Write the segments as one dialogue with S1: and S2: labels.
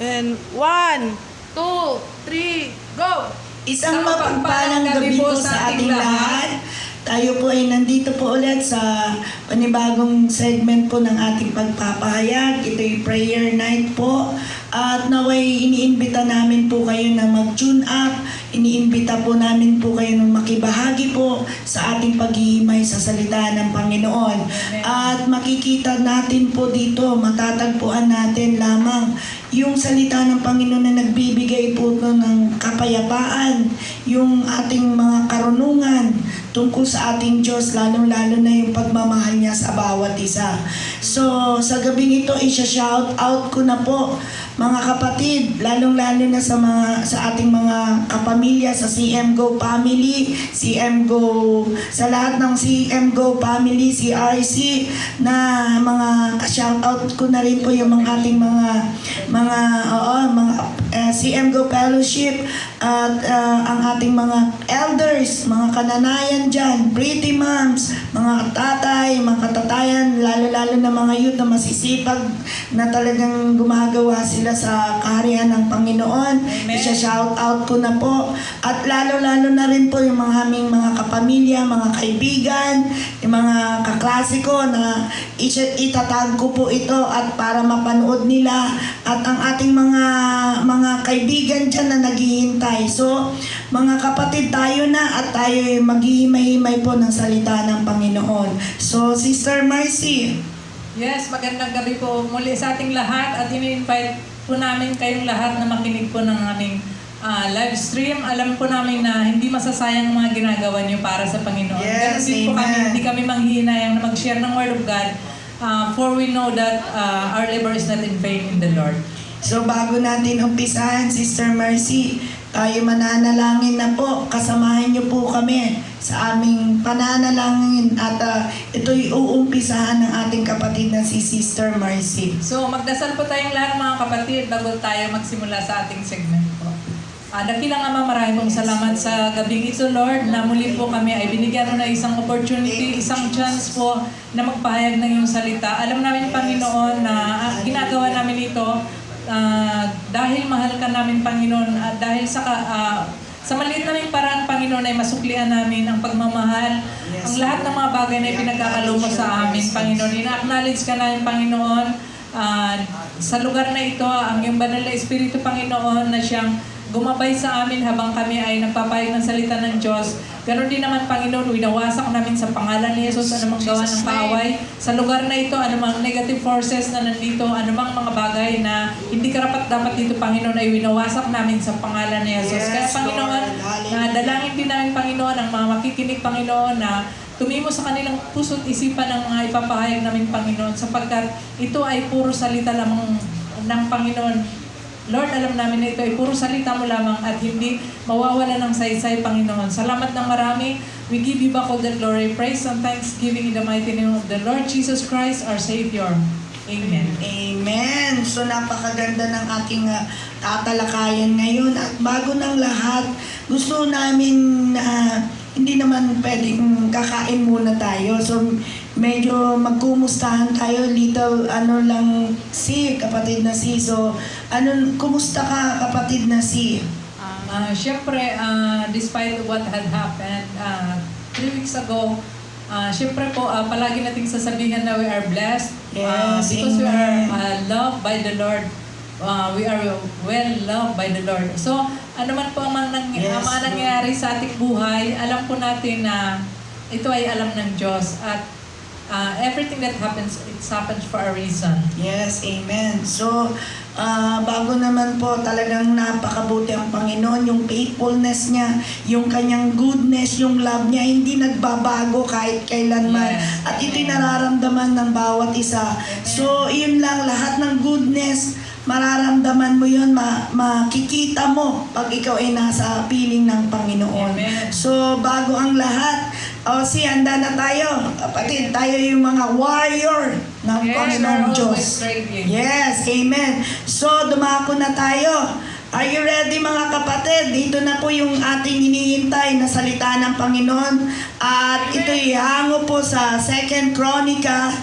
S1: And 1, 2, 3, go!
S2: Isang mapagpalang gabi po sa ating lahat. Tayo po ay nandito po ulit sa panibagong segment po ng ating pagpapahayag. Ito'y prayer night po. At naway iniimbita namin po kayo na mag-tune up. Iniimbita po namin po kayo na makibahagi po sa ating paghihimay sa salita ng Panginoon. At makikita natin po dito, matatagpuan natin lamang yung salita ng Panginoon na nagbibigay po ng kapayapaan, yung ating mga karunungan tungkol sa ating Diyos, lalong-lalo na yung pagmamahal niya sa bawat isa. So, sa gabing ito, isha-shout out ko na po, mga kapatid, lalong-lalo na sa ating mga kapamilya, sa CM Go family, CM Go, sa lahat ng CM Go family, CRC, na mga shout out ko na rin po yung mga ating mga CM Go Fellowship at ang ating mga elders, mga kananayan dyan, pretty moms, mga tatay, mga katatayan, lalo-lalo na mga youth na masisipag na talagang gumagawa sila sa kaharian ng Panginoon. Isa-shout out ko na po. At lalo-lalo na rin po yung mga aming mga kapamilya, mga kaibigan, yung mga kaklase ko na itatag ko po ito at para mapanood nila at ang ating mga kaibigan dyan na naghihintay. So, mga kapatid, tayo na at tayo maghihimay-himay po ng salita ng Panginoon. So, Sister Mercy.
S3: Yes, magandang gabi po muli sa ating lahat at ini-invite po namin kayong lahat na makinig po ng aming live stream. Alam po namin na hindi masasayang ang mga ginagawa niyo para sa Panginoon.
S2: Yes,
S3: Ganun din po kami,
S2: amen.
S3: hindi kami manghihinayang na mag-share ng Word of God for we know that our labor is not in vain in the Lord.
S2: So bago natin umpisahan, Sister Mercy, tayo mananalangin na po. Kasamahan niyo po kami sa aming pananalangin at ito'y uumpisahan ng ating kapatid na si Sister Mercy.
S3: So magdasal po tayong lahat mga kapatid bago tayo magsimula sa ating segment po. Dakilang Ama, maraming pong salamat sa gabing ito, Lord, na muli po kami ay binigyan mo na isang opportunity, isang chance po na magpahayag ng iyong salita. Alam namin, Panginoon, na ginagawa namin ito dahil mahal ka namin, Panginoon, at dahil sa maliit naming paraan, Panginoon, ay masuklian namin ang pagmamahal, ang lahat ng mga bagay na ipinagkakalo mo sa amin, Panginoon. Ina-acknowledge ka namin, Panginoon, sa lugar na ito, ang iyong banal na Espiritu, Panginoon, na siyang gumabay sa amin habang kami ay nagpapahayag ng salita ng Diyos. Ganon din naman, Panginoon, winawasak namin sa pangalan ni Jesus anumang gawa ng kaaway. Sa lugar na ito, anumang negative forces na nandito, anumang mga bagay na hindi karapat-dapat dito, Panginoon, ay winawasak namin sa pangalan ni Jesus. Kaya, Panginoon, dalangin din namin, Panginoon, ang mga makikinig, Panginoon, na tumimo sa kanilang puso't isipan ng mga ipapahayag namin, Panginoon, sapagkat ito ay puro salita lamang ng Panginoon. Lord, alam namin na ito ay puro salita mo lamang at hindi mawawala ng saysay, Panginoon. Salamat ng marami. We give you back all the glory, praise, and thanksgiving in the mighty name of the Lord Jesus Christ, our Savior. Amen.
S2: Amen. So napakaganda ng ating tatalakayan ngayon. At bago ng lahat, gusto namin hindi naman pwedeng kakain muna tayo. So medyo magkumustahan tayo, little lang si kapatid na si. So kumusta ka kapatid na si?
S3: Siyempre, despite what had happened 3 weeks ago, siyempre po, palagi nating sasabihan na we are blessed.
S2: Yes,
S3: because we
S2: amen.
S3: are loved by the Lord. We are well loved by the Lord. So, ano man po ang mga nangyayari sa ating buhay, alam po natin na ito ay alam ng Diyos. At everything that happens, it happens for a reason.
S2: Yes, amen. So, bago naman po, talagang napakabuti ang Panginoon, yung faithfulness niya, yung kanyang goodness, yung love niya, hindi nagbabago kahit kailanman.
S3: Yes.
S2: At ito'y nararamdaman ng bawat isa. So, yun lang, lahat ng goodness, mararamdaman mo yun, makikita mo pag ikaw ay nasa piling ng Panginoon.
S3: Amen.
S2: So, bago ang lahat, handa na tayo. Kapatid, tayo yung mga warrior ng Panginoong
S3: we're
S2: Diyos.
S3: always ready.
S2: Yes, amen. So, dumako na tayo. Are you ready mga kapatid? Dito na po yung ating hinihintay na salita ng Panginoon. At ito'y hango po sa 2 Chronica,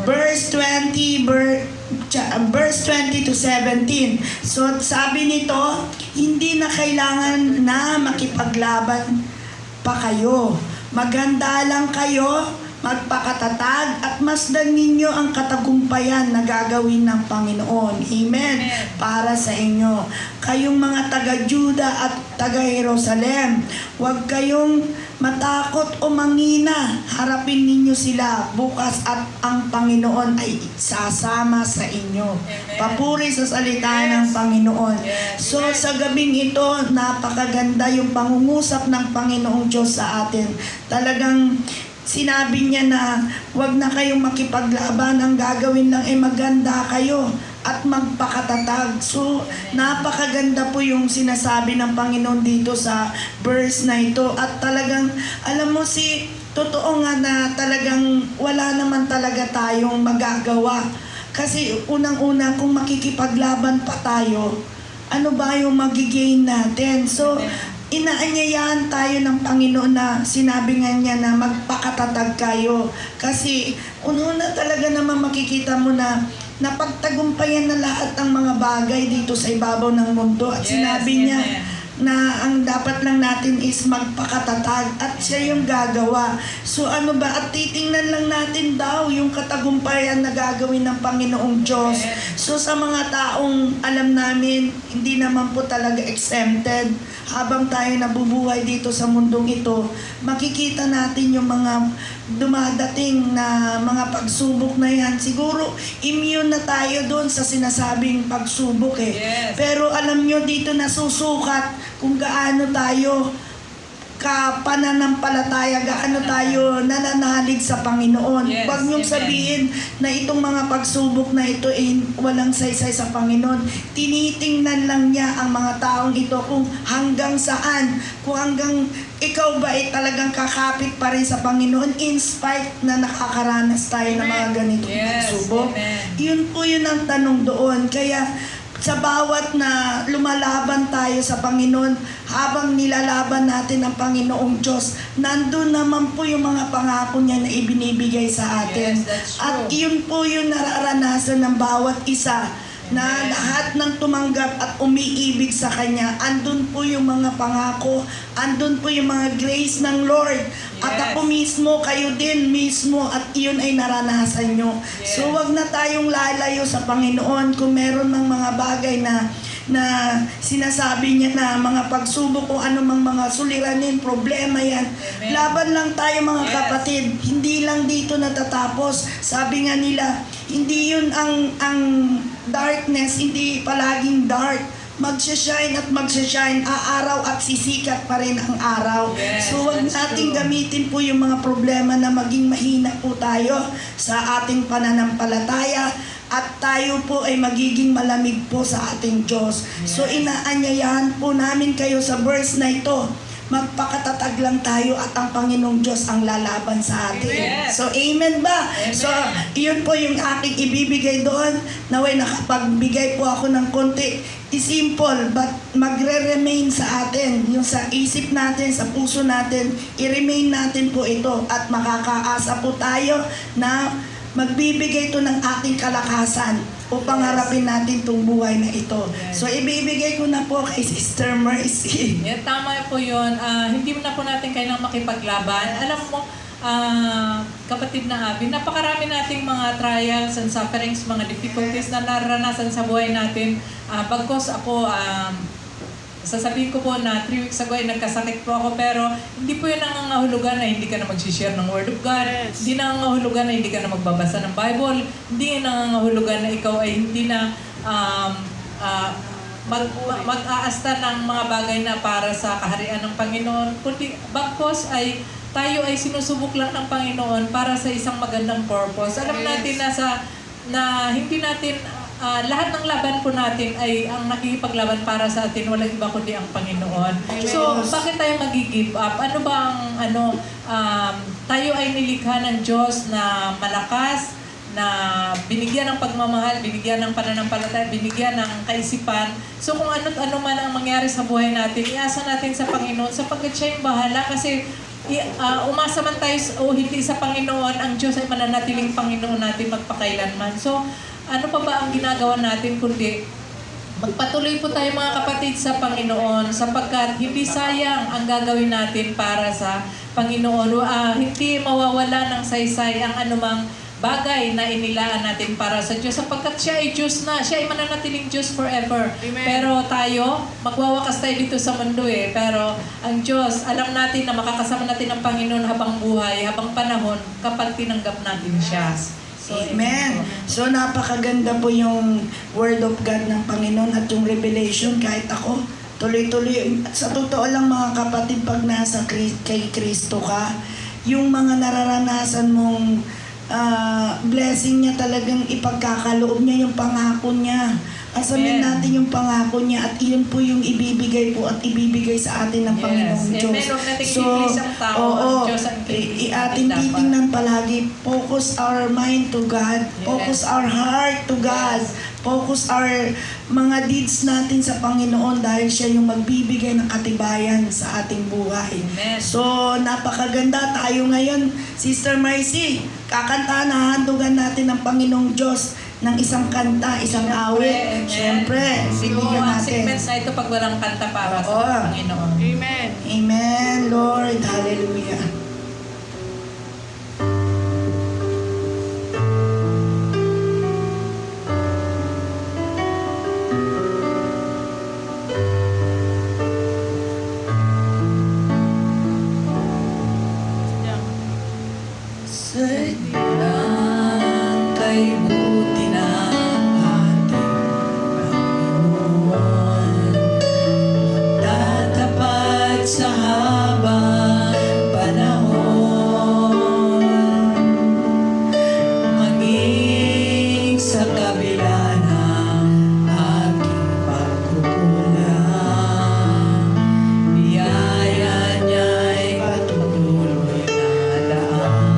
S2: verse 20, verse 20 to 17. So sabi nito, hindi na kailangan na makipaglaban pa kayo. Maganda lang kayo, magpakatatag at masdan ninyo ang katagumpayan na gagawin ng Panginoon. Amen. Para sa inyo. Kayong mga taga-Juda at taga-Jerusalem, huwag kayong matakot o mangina. Harapin ninyo sila bukas at ang Panginoon ay sasama sa inyo. Papuri sa salita ng Panginoon. So sa gabing ito, napakaganda yung pangungusap ng Panginoong Diyos sa atin. Talagang sinabi niya na huwag na kayong makipaglaban, ang gagawin lang ay maganda kayo at magpakatatag. So, napakaganda po yung sinasabi ng Panginoon dito sa verse na ito. At talagang, alam mo totoo nga na talagang wala naman talaga tayong magagawa. Kasi unang-una, kung makikipaglaban pa tayo, ano ba yung magigain natin? So, inaanyayahan tayo ng Panginoon na sinabi nga niya na magpakatatag kayo. Kasi una talaga naman makikita mo na napagtagumpayan na lahat ng mga bagay dito sa ibabaw ng mundo. At sinabi niya na ang dapat lang natin is magpakatatag at siya yung gagawa. So ano ba? At titingnan lang natin daw yung katagumpayan na gagawin ng Panginoong Diyos. So sa mga taong alam namin, hindi naman po talaga exempted. Habang tayo nabubuhay dito sa mundong ito, makikita natin yung mga dumadating na mga pagsubok na yan. Siguro, immune na tayo doon sa sinasabing pagsubok Pero alam nyo, dito nasusukat kung gaano tayo kapananampalataya, gaano tayo nananalig sa Panginoon. Huwag niyong sabihin na itong mga pagsubok na ito ay walang saysay sa Panginoon. Tinitingnan lang niya ang mga taong ito kung hanggang saan, kung hanggang ikaw ba ay talagang kakapit pa rin sa Panginoon in spite na nakakaranas tayo ng mga ganitong pagsubok. Yun po yun ang tanong doon. Kaya sa bawat na lumalaban tayo sa Panginoon, habang nilalaban natin ang Panginoong Diyos, nandun naman po yung mga pangako niya na ibinibigay sa atin. At yun po yung nararanasan ng bawat isa, na lahat ng tumanggap at umiibig sa Kanya, andun po yung mga pangako, andun po yung mga grace ng Lord. At ako mismo, kayo din mismo, at iyon ay naranasan nyo. So wag na tayong lalayo sa Panginoon kung meron ng mga bagay na sinasabi niya na mga pagsubok o anumang mga suliranin, problema yan. Laban lang tayo mga kapatid. Hindi lang dito natatapos. Sabi nga nila, hindi yun ang darkness, hindi palaging dark. Magsashine at magsashine, aaraw at sisikat pa rin ang araw. So huwag nating gamitin po yung mga problema na maging mahina po tayo sa ating pananampalataya. At tayo po ay magiging malamig po sa ating Diyos. So inaanyayahan po namin kayo sa verse na ito. Magpakatatag lang tayo at ang Panginoong Diyos ang lalaban sa atin. So amen ba? So iyon po yung aking ibibigay doon. Naway nakapagbigay po ako ng konti. Simple but magre-remain sa atin. Yung sa isip natin, sa puso natin, i-remain natin po ito. At makakaasa po tayo na magbibigay ito ng ating kalakasan upang harapin natin itong buhay na ito. So, ibibigay ko na po kay Sister Mercy.
S3: Tama po yun. Hindi na po natin kailangang makipaglaban. Alam mo, kapatid na Abby, napakarami nating mga trials and sufferings, mga difficulties na naranasan sa buhay natin. Bagkos ako, sasabihin ko po na 3 weeks ago ay nagkasakit po ako, pero hindi po yun nangangahulugan na hindi ka na mag-share ng Word of God. Hindi nangangahulugan na hindi ka na magbabasa ng Bible. Hindi nangangahulugan na ikaw ay hindi na mag-aasta ng mga bagay na para sa kaharian ng Panginoon. Kundi bagkos ay tayo ay sinusubok lang ng Panginoon para sa isang magandang purpose. Alam natin na hindi natin lahat ng laban po natin ay ang nakikipaglaban para sa atin, walang iba kundi ang Panginoon. So, bakit tayo mag-give up? Ano ba ang tayo ay nilikha ng Diyos na malakas, na binigyan ng pagmamahal, binigyan ng pananampalataya, binigyan ng kaisipan. So kung ano man ang mangyari sa buhay natin, iasa natin sa Panginoon sapagkat siya yung bahala. Kasi umasa man tayo o hindi sa Panginoon, ang Diyos ay mananatiling Panginoon natin magpakailanman. So ano pa ba ang ginagawa natin kundi magpatuloy po tayo mga kapatid sa Panginoon sapagkat hindi sayang ang gagawin natin para sa Panginoon. Hindi mawawala ng saysay ang anumang bagay na inilaan natin para sa Diyos sapagkat siya ay Diyos na. Siya ay mananatiling Diyos forever.
S1: Amen.
S3: Pero tayo, magwawakas tayo dito sa mundo eh. Pero ang Diyos, alam natin na makakasama natin ang Panginoon habang buhay, habang panahon kapag tinanggap natin siya. So,
S2: Amen. So napakaganda po yung Word of God ng Panginoon at yung revelation kahit ako. Tuloy-tuloy. At sa totoo lang mga kapatid, pag nasa kay Kristo ka, yung mga nararanasan mong blessing niya talagang ipagkakaloob niya yung pangako niya. Asamin
S3: Amen.
S2: natin yung pangako niya at iyon po yung ibibigay po at ibibigay sa atin ng
S3: Yes.
S2: Panginoong
S3: Amen.
S2: Diyos.
S3: Huwag nating titiglis ang tao. Ang Diyos ang titiglis
S2: ating
S3: natin dapat.
S2: titingnan palagi, focus our mind to God, focus our heart to God, focus our mga deeds natin sa Panginoon dahil siya yung magbibigay ng katibayan sa ating buhay.
S3: Amen.
S2: So, napakaganda tayo ngayon, Sister Marcy. Kakantahan, hahandugan natin ng Panginoong Diyos ng isang kanta, isang awit.
S3: Amen.
S2: Siyempre,
S3: So,
S2: bibigyan
S3: ang
S2: natin.
S3: segments na ito pag walang kanta para
S2: Oo.
S3: sa Panginoon.
S1: Amen.
S2: Amen, Lord. Hallelujah. Sadyang kay buti ng ating Panginoon, tatapat sa habang panahon, maging sa kabila ng aking pagkukulang, biyaya niya'y patuloy na daan.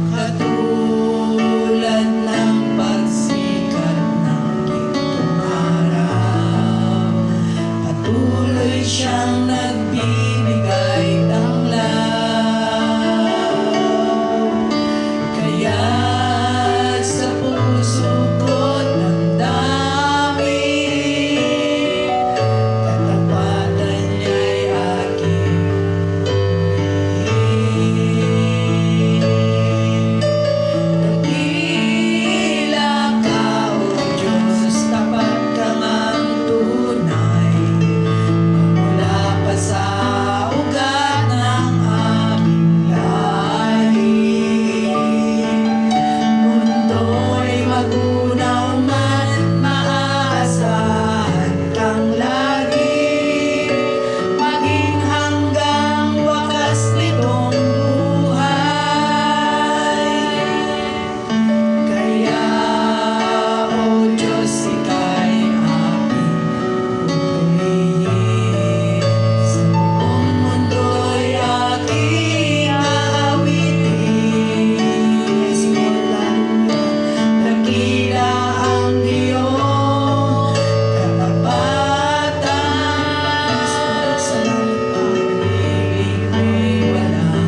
S2: Katulad ng pagsikat ng gintong araw, patuloy siyang nagbibigay ng law. Kaya sa puso ko't damdamin, katapatan niya'y aking dakila ka, O Diyos, tapat ka ngang tunay, magmula pa sa ugat ng aming lahi. Mundo'y magunaw man, maaasahan kang lagi, maging hanggang wakas nitong buhay. Kaya, O Diyos, ika'y aking pupurihin. Sa buong mundo'y aking aawitin. Yes, Lord, dakila ang iyong katapatan. Pag-ibig mo'y walang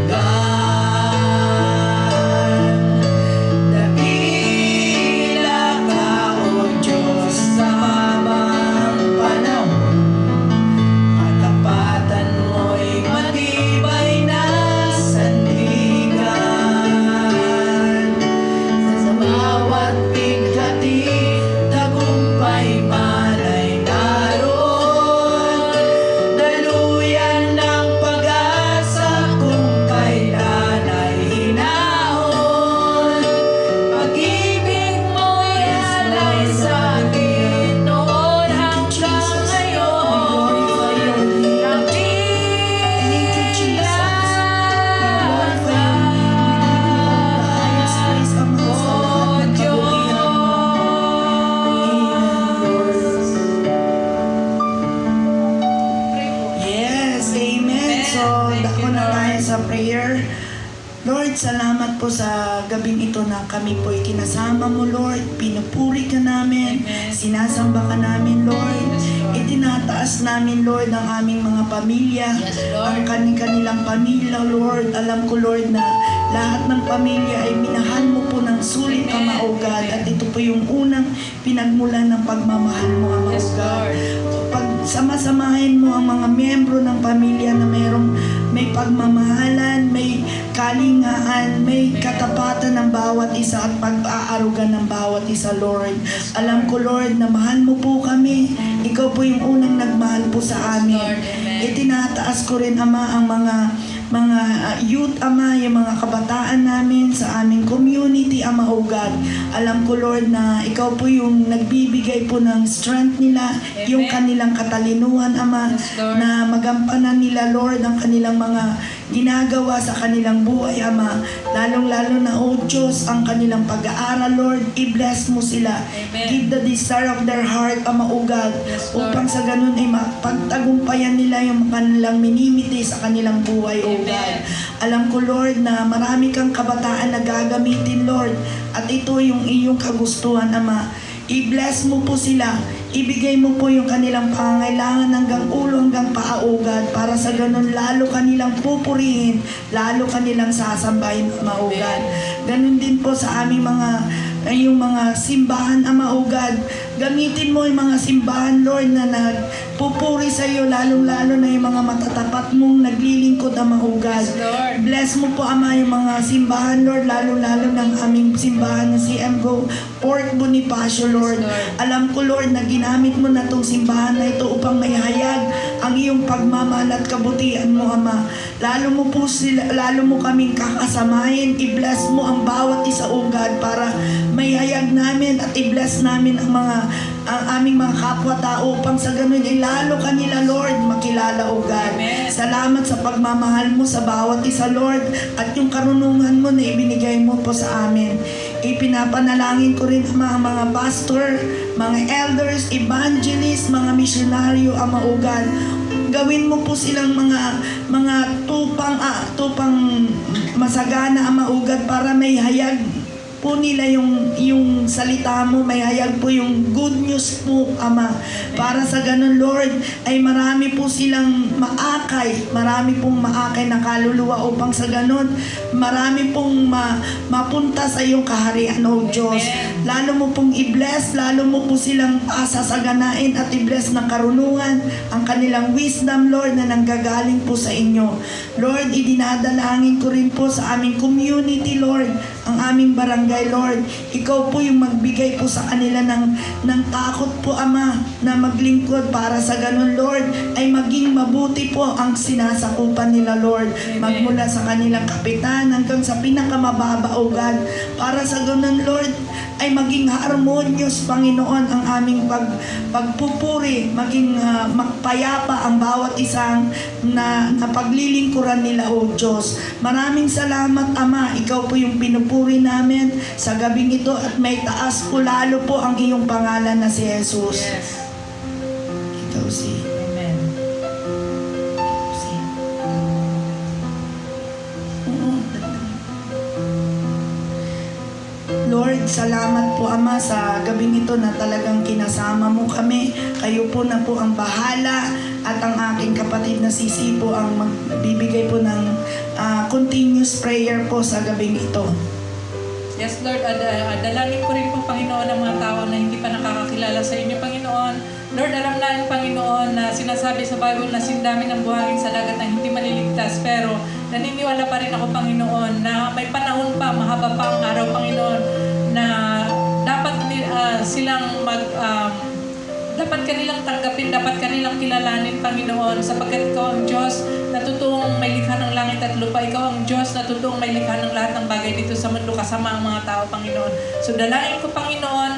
S2: hanggan. Dakila ka, O Diyos, sa habang panahon, katapatan mo'y matibay na sandigan. Sa bawat bighati, tagumpay man ay naroon, daluyan ng pag-asa kung kailan ay hinahon. Pag-ibig mo'y alay sa akin noon hanggang ngayon. Yes, amen. So,
S3: Thank
S2: dako
S3: you,
S2: na
S3: Lord.
S2: tayo sa prayer. Lord, salamat po sa gabing ito na kami po ikinasama mo, Lord. Pinupuri ka namin.
S3: Amen.
S2: Sinasamba ka namin, Lord.
S3: Yes, Lord.
S2: Itinataas namin, Lord, ang aming mga pamilya.
S3: Yes, Lord.
S2: Ang kanilang pamilya, Lord. Alam ko, Lord, na lahat ng pamilya ay minahal mo po ng sulit, Ama o God. At ito po yung unang pinagmulan ng pagmamahal mo, Ama o
S3: Yes,
S2: God.
S3: Lord.
S2: Pag sama-samahin mo ang mga miyembro ng pamilya na may pagmamahalan, may kalingaan, may katapatan ng bawat isa at pag-aaruga ng bawat isa, Lord. Alam ko, Lord, na mahal mo po kami. Ikaw po yung unang nagmahal po sa amin.
S3: Lord, amen.
S2: Itinataas ko rin, Ama, ang mga youth, Ama, yung mga kabataan namin sa aming community, Ama o God. Alam ko, Lord, na ikaw po yung nagbibigay po ng strength nila,
S3: Amen.
S2: yung kanilang katalinuhan, Ama,
S3: Yes, Lord.
S2: na magampanan nila, Lord, ang kanilang mga ginagawa sa kanilang buhay, Ama. Lalong-lalo na, O Diyos, ang kanilang pag-aaral, Lord, i-bless mo sila.
S3: Amen.
S2: Give the desire of their heart, Ama o God,
S3: Yes, Lord.
S2: upang sa ganun ay mapagtagumpayan nila yung kanilang minimiti sa kanilang buhay, O
S3: Amen.
S2: God. Alam ko, Lord, na marami kang kabataan na gagamitin, Lord, at ito yung iyong kagustuhan, Ama. I-bless mo po sila. Ibigay mo po yung kanilang pangangailangan hanggang ulo hanggang paa, O God, para sa ganun lalo kanilang pupurihin, lalo kanilang sasambahin, Ama o God. Ganun din po sa aming yung mga simbahan, Ama o God. Gamitin mo yung mga simbahan, Lord, na nagpupuri sa iyo, lalong-lalo na yung mga matatapat mong naglilingkod, Ama o God.
S3: Yes, Lord.
S2: Bless mo po, Ama, yung mga simbahan, Lord, lalo-lalo ng aming simbahan na CM Go Port Bonifacio, Lord.
S3: Yes, Lord.
S2: Alam ko, Lord, na ginamit mo na itong simbahan na ito upang mayahayag ang iyong pagmamahal at kabutihan mo, Ama. Lalo mo kaming kakasamahin. I-bless mo ang bawat isa, O God, para mayahayag namin at i-bless namin ang aming mga kapwa-tao upang sa ganun ay lalo kanila, Lord, makilala, O God.
S3: Amen.
S2: Salamat sa pagmamahal mo sa bawat isa, Lord, at yung karunungan mo na ibinigay mo po sa amin. Ipinapanalangin ko rin, Ama, ang mga pastor, mga elders, evangelists, mga misyonaryo, Ama o God. Gawin mo po silang mga tupang masagana, Ama o God, para may hayag po nila yung salita mo, may hayag po yung good news po, Ama. Para sa ganun, Lord, ay marami po silang marami pong maakay na kaluluwa upang sa ganun, marami pong mapunta sa iyong kaharian, O Diyos. Lalo mo pong i-bless, lalo mo po silang sasaganain at i-bless ng karunungan, ang kanilang wisdom, Lord, na nanggagaling po sa inyo. Lord, idinadalangin ko rin po sa aming community, Lord, ang aming barangay, Lord. Ikaw po yung magbigay po sa kanila ng takot po, Ama, na maglingkod para sa ganun, Lord, ay maging mabuti po ang sinasakupan nila, Lord.
S3: Amen.
S2: Magmula sa kanilang kapitan hanggang sa pinakamababa, O God. Para sa ganun, Lord, ay maging harmonious, Panginoon, ang aming pagpupuri, maging magpayapa ang bawat isang na paglilingkuran nila, O Diyos. Maraming salamat, Ama. Ikaw po yung pinupuri namin sa gabing ito at may taas po lalo po ang iyong pangalan na si Jesus.
S3: Yes.
S2: Ikaw si...
S3: Amen.
S2: Lord, salamat po, Ama, sa gabing ito na talagang kinasama mo kami. Kayo po na po ang bahala at ang aking kapatid na Sisi po ang magbibigay po ng continuous prayer po sa gabing ito.
S3: Yes, Lord, dalangin ko rin po, Panginoon, ang mga tao na hindi pa nakakakilala sa inyo, Panginoon. Lord, alam namin, Panginoon, na sinasabi sa Bible na sindamin ang buhangin sa dagat na hindi maliligtas. Pero naniniwala pa rin ako, Panginoon, na may panahon pa, mahaba pa ang araw, Panginoon, na dapat dapat kanilang tanggapin, dapat kanilang kilalanin, Panginoon, sapagkat ikaw ang Diyos na totoong may likha ng langit at lupa. Ikaw ang Diyos na totoong may likha ng lahat ng bagay dito sa mundo kasama ang mga tao, Panginoon. So dalangin ko, Panginoon,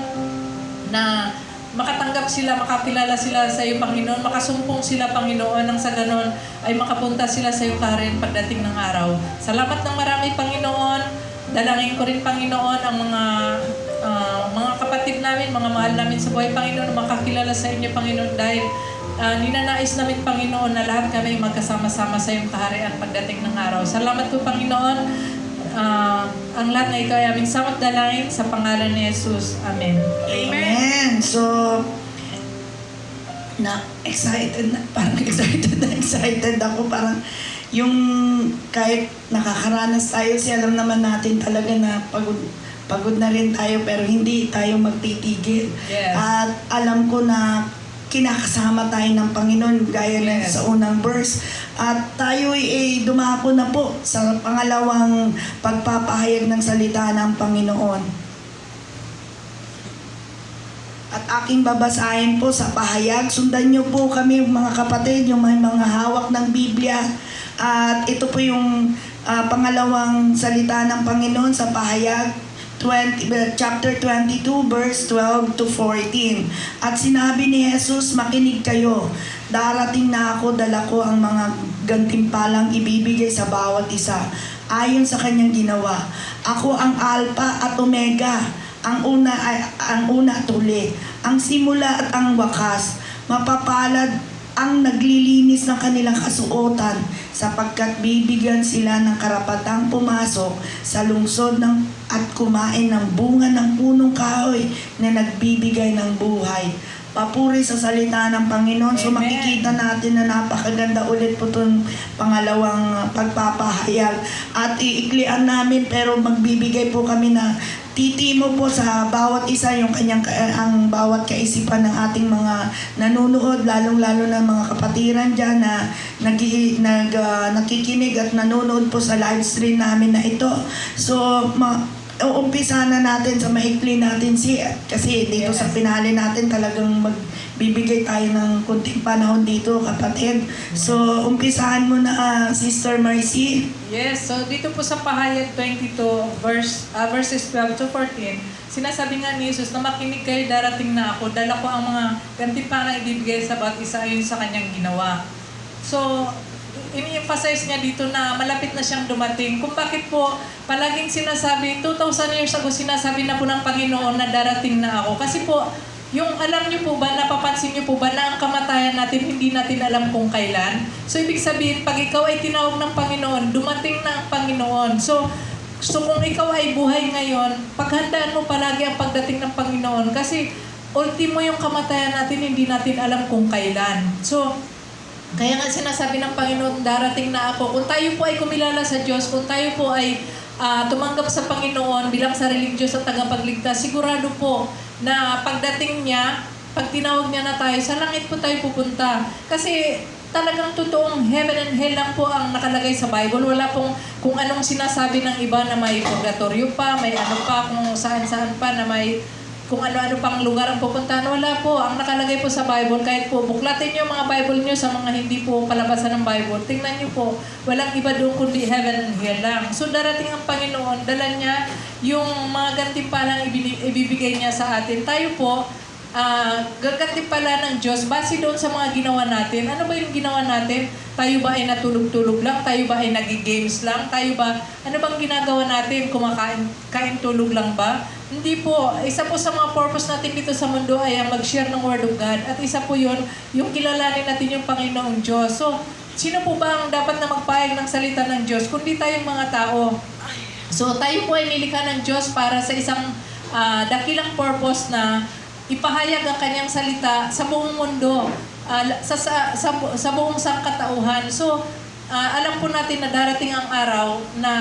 S3: na makatanggap sila, makakilala sila sa iyo, Panginoon, makasumpong sila, Panginoon, nang sa ganon ay makapunta sila sa iyo kaharian pagdating ng araw. Salamat ng marami, Panginoon. Dalangin ko rin, Panginoon, ang mga kapatid namin, mga mahal namin sa buhay, Panginoon, makakilala sa inyo, Panginoon, dahil ninanais namin, Panginoon, na lahat kami magkasama-sama sa iyong kaharian pagdating ng araw. Salamat po, Panginoon. Ang lahat na ikaw ay aming samot dalangin sa pangalan ni Jesus. Amen.
S2: Amen. So, excited ako. Parang yung kahit nakakaranas tayo, alam naman natin talaga na pagod na rin tayo, pero hindi tayo magtitigil.
S3: Yes.
S2: At alam ko na kinakasama tayo ng Panginoon gaya na
S3: Yes.
S2: sa unang verse. At tayo ay dumako na po sa pangalawang pagpapahayag ng salita ng Panginoon. At aking babasahin po sa pahayag. Sundan niyo po kami mga kapatid, yung may mga hawak ng Biblia. At ito po yung pangalawang salita ng Panginoon sa pahayag. Chapter 22 verse 12 to 14. At sinabi ni Jesus, makinig kayo, darating na ako, dala ko ang mga gantimpalang ibibigay sa bawat isa ayon sa kanyang ginawa. Ako ang Alpha at Omega, ang una at huli, ang simula at ang wakas. Mapapalad ang naglilinis ng kanilang kasuotan, sapagkat bibigyan sila ng karapatang pumasok sa lungsod at kumain ng bunga ng punong kahoy na nagbibigay ng buhay. Papuri sa salita ng Panginoon. So
S3: Amen.
S2: makikita natin na napakaganda ulit po itong pangalawang pagpapahayag. At iiklian namin, pero magbibigay po kami na titimo po sa bawat isa yung ang bawat kaisipan ng ating mga nanonood, lalong-lalo na mga kapatiran dyan na nakikinig at nanonood po sa live stream namin na ito. So, uumpisa na natin sa maikli natin kasi dito
S3: Yes.
S2: sa pinali natin talagang magbibigay tayo ng kunting panahon dito, kapatid. So, umpisahan mo na, Sister Mercy.
S3: Yes, so dito po sa pahayag 22, verses 12 to 14, sinasabi nga ni Jesus na makinig kayo, darating na ako, dala ko ang mga gantimpalang ibibigay sa bawat isa ayon sa kanyang ginawa. So, ini-emphasize niya dito na malapit na siyang dumating. Kung bakit po palaging sinasabi, 2,000 years ago sinasabi na po ng Panginoon na darating na ako. Kasi po, yung alam niyo po ba, napapansin niyo po ba na ang kamatayan natin, hindi natin alam kung kailan? So, ibig sabihin, pag ikaw ay tinawag ng Panginoon, dumating na ang Panginoon. So kung ikaw ay buhay ngayon, paghandaan mo palagi ang pagdating ng Panginoon. Kasi, ultimo yung kamatayan natin, hindi natin alam kung kailan. So, kaya nga sinasabi ng Panginoon, darating na ako. Kung tayo po ay kumilala sa Diyos, kung tayo po ay tumanggap sa Panginoon bilang sariling Diyos at tagapagligtas, sigurado po na pagdating niya, pag tinawag niya na tayo, sa langit po tayo pupunta. Kasi talagang totoong heaven and hell lang po ang nakalagay sa Bible. Wala pong kung anong sinasabi ng iba na may purgatorio pa, may ano pa, kung saan-saan pa na may kung ano-ano pang lugar ang pupuntahan. Wala po. Ang nakalagay po sa Bible, kahit po buklatin nyo mga Bible nyo sa mga hindi po palabasan ng Bible, tingnan nyo po, walang iba doon kundi heaven and hell lang. So darating ang Panginoon, dala niya yung mga gantimpalang ibibigay niya sa atin. Tayo po, gagantimpala ng Diyos base doon sa mga ginawa natin. Ano ba yung ginawa natin? Tayo ba ay natulog-tulog lang? Tayo ba ay nag-games lang? Tayo ba, ano bang ginagawa natin? Kain tulog lang ba? Hindi po. Isa po sa mga purpose natin dito sa mundo ay ang mag-share ng Word of God. At isa po yun, yung kilalanin natin yung Panginoong Diyos. So, sino po ba ang dapat na magpahayag ng salita ng Diyos? Kundi tayong mga tao. So, tayo po ay nilikha ng Diyos para sa isang dakilang purpose na ipahayag ang kanyang salita sa buong mundo, sa buong sangkatauhan. So, alam po natin na darating ang araw na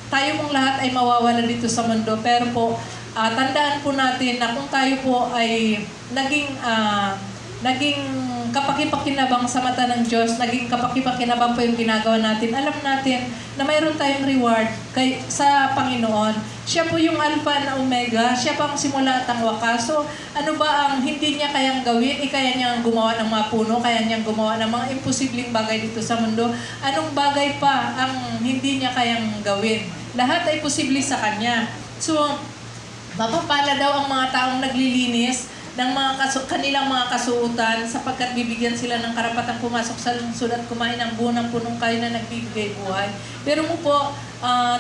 S3: tayo mong lahat ay mawawala dito sa mundo. Pero po, tandaan po natin na kung tayo po ay naging kapakipakinabang sa mata ng Diyos, naging kapakipakinabang po yung ginagawa natin, alam natin na mayroon tayong reward sa Panginoon. Siya po yung Alpha na Omega, siya pa ang simula at ang wakas. So, ano ba ang hindi niya kayang gawin? Kaya niyang gumawa ng mga puno, kaya niyang gumawa ng mga imposibleng bagay dito sa mundo. Anong bagay pa ang hindi niya kayang gawin? Lahat ay posible sa Kanya. So, mapapala daw ang mga taong naglilinis ng kanilang mga kasuotan sapagkat bibigyan sila ng karapatang pumasok sa lungsod at kumain ng buo ng punong kain na nagbibigay buhay. Pero po,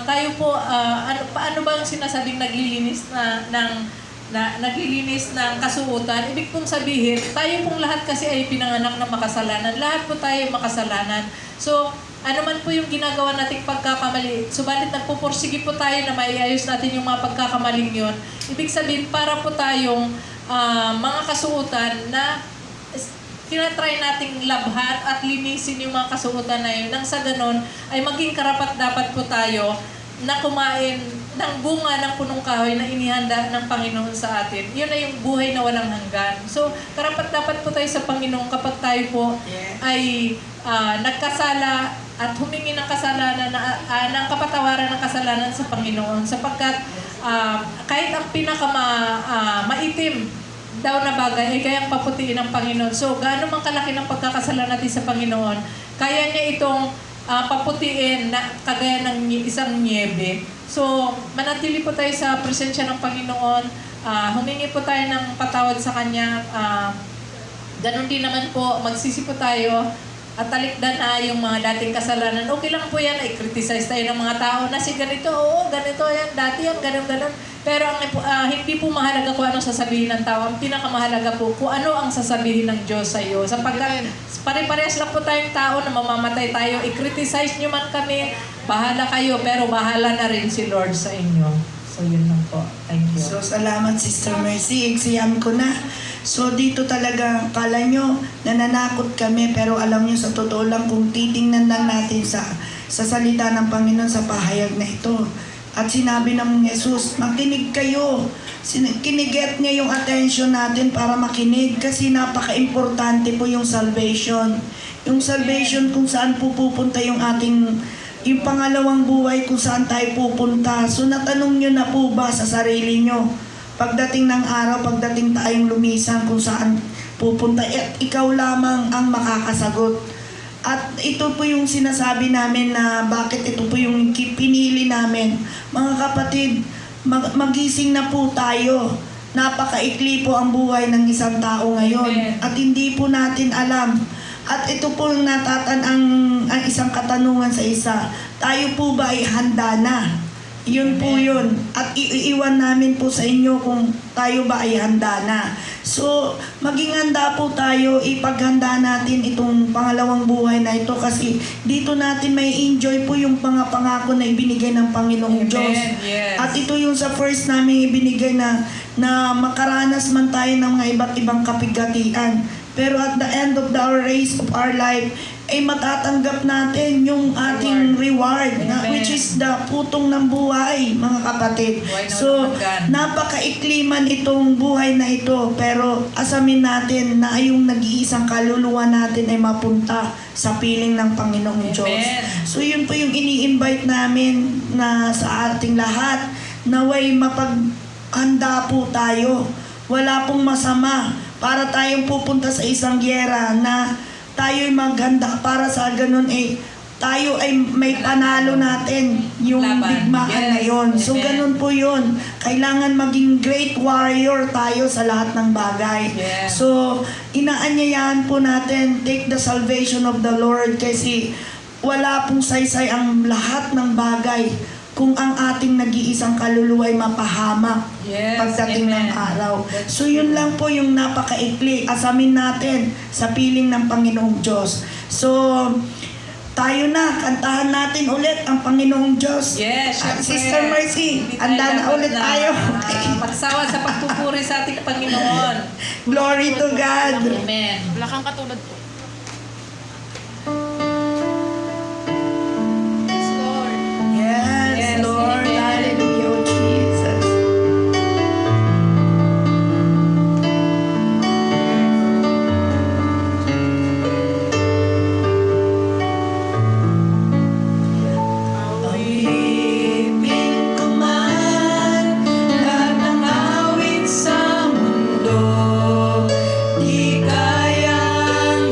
S3: tayo po, paano ba ang sinasabing naglilinis naglilinis ng kasuotan? Ibig pong sabihin, tayo pong lahat kasi ay pinanganak ng makasalanan. Lahat po tayo ay makasalanan. So, ano man po yung ginagawa nating pagkakamali, subalit nagpupursige po tayo na maiayos natin yung mga pagkakamaling yun. Ibig sabihin, para po tayong mga kasuotan na tinatry nating labhan at linisin yung mga kasuotan na yun. Nang sa ganon, ay maging karapat-dapat po tayo na kumain ng bunga ng punong kahoy na inihanda ng Panginoon sa atin. Yun na yung buhay na walang hanggan. So, karapat-dapat po tayo sa Panginoon kapag tayo po ay nagkasala at humingi ng kasalanan, ng kapatawaran ng kasalanan sa Panginoon. Sapagkat kahit ang maitim daw na bagay ay kayang paputiin ng Panginoon. So, gaano man kalaki ng pagkakasala natin sa Panginoon, kaya niya itong paputiin na kagaya ng isang niebe. So, manatili po tayo sa presensya ng Panginoon. Humingi po tayo ng patawad sa Kanya. Ganon din naman po, magsisi po tayo at talikdan na yung mga dating kasalanan. Okay lang po yan, i-criticize tayo ng mga tao na si ganito, oo, ganito yan, dati yan, ganon. Pero hindi po mahalaga kung anong sasabihin ng tao. Ang pinakamahalaga po kung ano ang sasabihin ng Diyos sa iyo. Sapagkat pare-parehas lang po tayong tao na mamamatay tayo. I-criticize nyo man kami, bahala kayo, pero bahala na rin si Lord sa inyo. So yun lang po. Thank you.
S2: So, salamat Sister Mercy. Exam ko na. So, dito talaga, kala nyo, nananakot kami, pero alam nyo, sa totoo lang, kung titingnan lang natin sa salita ng Panginoon sa pahayag na ito. At sinabi ng Jesus, makinig kayo. Kiniget niya yung attention natin para makinig kasi napaka-importante po yung salvation. Yung salvation kung saan po pupunta yung yung pangalawang buhay kung saan tayo pupunta. So natanong nyo na po ba sa sarili nyo? Pagdating ng araw, pagdating tayong lumisan kung saan pupunta, at ikaw lamang ang makakasagot. At ito po yung sinasabi namin na bakit ito po yung pinili namin. Mga kapatid, magising na po tayo. Napakaikli po ang buhay ng isang tao ngayon.
S3: Amen.
S2: At hindi po natin alam. At ito po yung ang isang katanungan sa isa. Tayo po ba ay handa na? Yun po yun. At iiwan namin po sa inyo kung tayo ba ay handa na. So, maging handa po tayo, ipaghanda natin itong pangalawang buhay na ito kasi dito natin may enjoy po yung pangako na ibinigay ng Panginoong
S3: Amen.
S2: Diyos.
S3: Yes.
S2: At ito yung sa first namin ibinigay na makaranas man tayo ng mga iba't ibang kapigatian. Pero at the end of our race of our life, ay matatanggap natin yung ating reward na,
S3: Amen.
S2: which is the putong ng buhay, mga kapatid.
S3: Buhay na
S2: So,
S3: walang hanggan.
S2: napakaikli man itong buhay na ito, pero asamin natin na yung nag-iisang kaluluwa natin ay mapunta sa piling ng Panginoong
S3: Amen.
S2: Diyos. So, yun po yung ini-invite namin na sa ating lahat, naway mapaghanda po tayo. Wala pong masama para tayong pupunta sa isang gyera na tayo'y maghanda para sa ganun tayo ay may panalo natin yung
S3: Laban.
S2: digmaan na yun. So
S3: Amen.
S2: ganun po yun. Kailangan maging great warrior tayo sa lahat ng bagay.
S3: Yes.
S2: So inaanyayahan po natin, take the salvation of the Lord kasi wala pong saysay ang lahat ng bagay kung ang ating nag-iisang kaluluwa ay mapahamak
S3: Yes,
S2: pagdating ng
S3: amen.
S2: araw. So yun lang po yung napakaikli. Asamin natin sa piling ng Panginoong Diyos. So tayo na, kantahan natin ulit ang Panginoong Diyos.
S3: Yes,
S2: At
S3: syempre.
S2: Sister Mercy,
S3: Hindi
S2: handa na
S3: dapat
S2: ulit tayo.
S3: magsawa sa pagpupuri sa ating Panginoon.
S2: Glory to God.
S3: Amen.
S1: Wala kang katulad po. Yes, Lord.
S2: Yes,
S3: Yes,
S2: Lord.
S3: amen.
S2: Hallelujah, oh Jesus. Awipin ko man lahat ng awit sa mundo, di kayang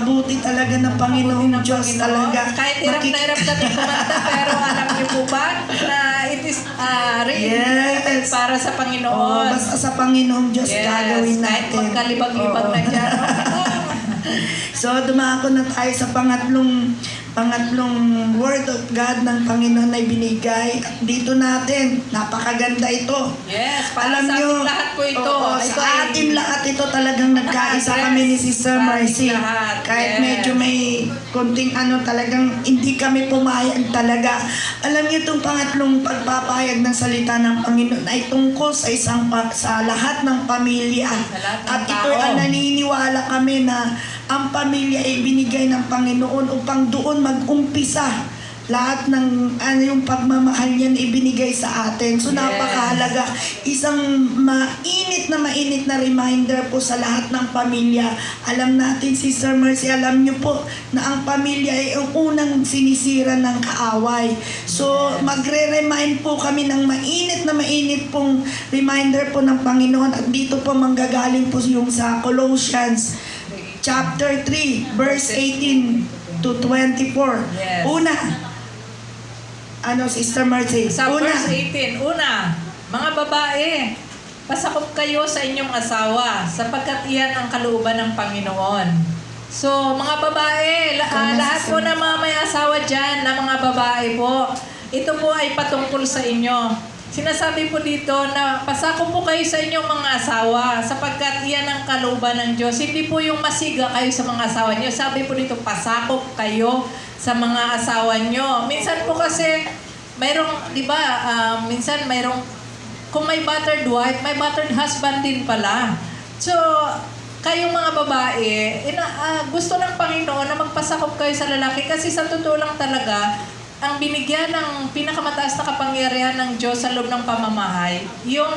S2: napakabuti talaga ng Panginoong Diyos talaga.
S3: Kahit hirap na hirap kami kumanta, pero alam niyo po ba na it is really
S2: Yes.
S3: para sa Panginoon.
S2: Basta sa Panginoong Diyos gagawin
S3: Kahit
S2: natin.
S3: magkalibag-libag na dyan.
S2: So, dumako na tayo sa pangatlong word of God ng Panginoon na ibinigay. At dito natin, napakaganda ito.
S3: Yes, para
S2: Alam
S3: sa
S2: nyo,
S3: ating lahat po ito.
S2: oo,
S3: Ito
S2: sa
S3: ay-
S2: atin lahat ito talagang nagkaisa
S3: Yes,
S2: kami ni Sister
S3: sa ating
S2: Mercy.
S3: lahat,
S2: Kahit
S3: yes.
S2: medyo may konting talagang hindi kami pumayag talaga. Alam niyo itong pangatlong pagpapahayag ng salita ng Panginoon ay tungkol sa sa lahat ng pamilya.
S3: lahat ng
S2: At ito
S3: tao.
S2: ay naniniwala kami na ang pamilya ay binigay ng Panginoon upang doon mag-umpisa lahat ng yung pagmamahal niya na ibinigay sa atin. So
S3: Yes.
S2: napakahalaga. Isang mainit na reminder po sa lahat ng pamilya. Alam natin, Sister Mercy, alam niyo po na ang pamilya ay ang unang sinisira ng kaaway. So magre-remind po kami ng mainit pong reminder po ng Panginoon. At dito po manggagaling po yung sa Colossians chapter 3, verse 18 to 24.
S3: Yes.
S2: Una, Sister Mercy?
S3: Sa
S2: Una,
S3: verse 18, mga babae, pasakop kayo sa inyong asawa, sapagkat iyan ang kalooban ng Panginoon. So, mga babae, lahat po ng mga may asawa dyan, na mga babae po, ito po ay patungkol sa inyo. Sinasabi po dito na pasakop po kayo sa inyong mga asawa, sapagkat iyan ang kalooban ng Diyos. Hindi po yung masiga kayo sa mga asawa niyo. Sabi po dito, pasakop kayo sa mga asawa nyo. Minsan po kasi, mayroong, di ba, minsan mayroong, kung may battered wife, may battered husband din pala. So, kayong mga babae, gusto ng Panginoon na magpasakop kayo sa lalaki kasi sa totoo lang talaga, ang binigyan ng pinakamataas na kapangyarihan ng Diyos sa loob ng pamamahay, yung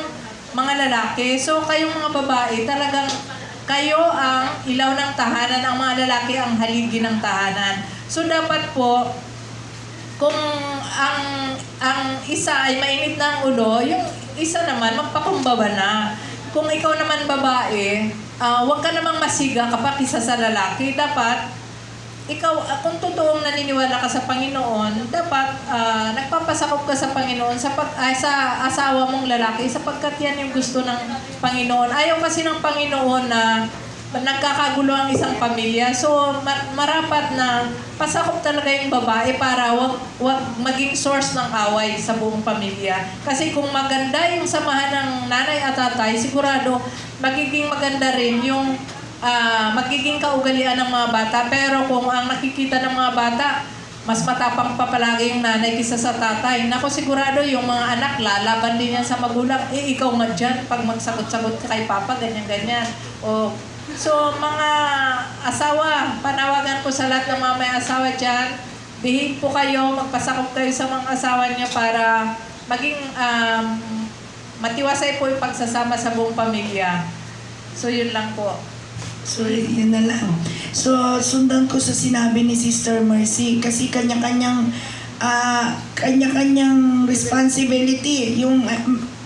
S3: mga lalaki. So, kayong mga babae, talagang kayo ang ilaw ng tahanan, ang mga lalaki ang haligi ng tahanan. So, dapat po, kung ang isa ay mainit na ang ulo, yung isa naman, magpakumbaba na. Kung ikaw naman babae, huwag ka namang masiga kapag isa sa lalaki. Dapat, ikaw, kung totoong naniniwala ka sa Panginoon, dapat nagpapasakop ka sa Panginoon sa asawa mong lalaki sapagkat yan yung gusto ng Panginoon. Ayaw kasi ng Panginoon na nagkakagulo ang isang pamilya. So, marapat na pasakop talaga yung babae para wag maging source ng away sa buong pamilya. Kasi kung maganda yung samahan ng nanay at tatay, sigurado magiging maganda rin yung magiging kaugalian ng mga bata. Pero kung ang nakikita ng mga bata, mas matapang pa palagi yung nanay kisa sa tatay. Nako, sigurado yung mga anak, lalaban din yan sa magulang. Ikaw nga dyan, pag magsagot-sagot ka kay papa, ganyan-ganyan. So, mga asawa, panawagan ko sa lahat ng mga may asawa dyan, behave po kayo, magpasakop kayo sa mga asawa niyo para maging matiwasay po yung pagsasama sa buong pamilya. So, yun lang po.
S2: So, yun na lang. So, sundan ko sa sinabi ni Sister Mercy kasi kanya-kanyang responsibility yung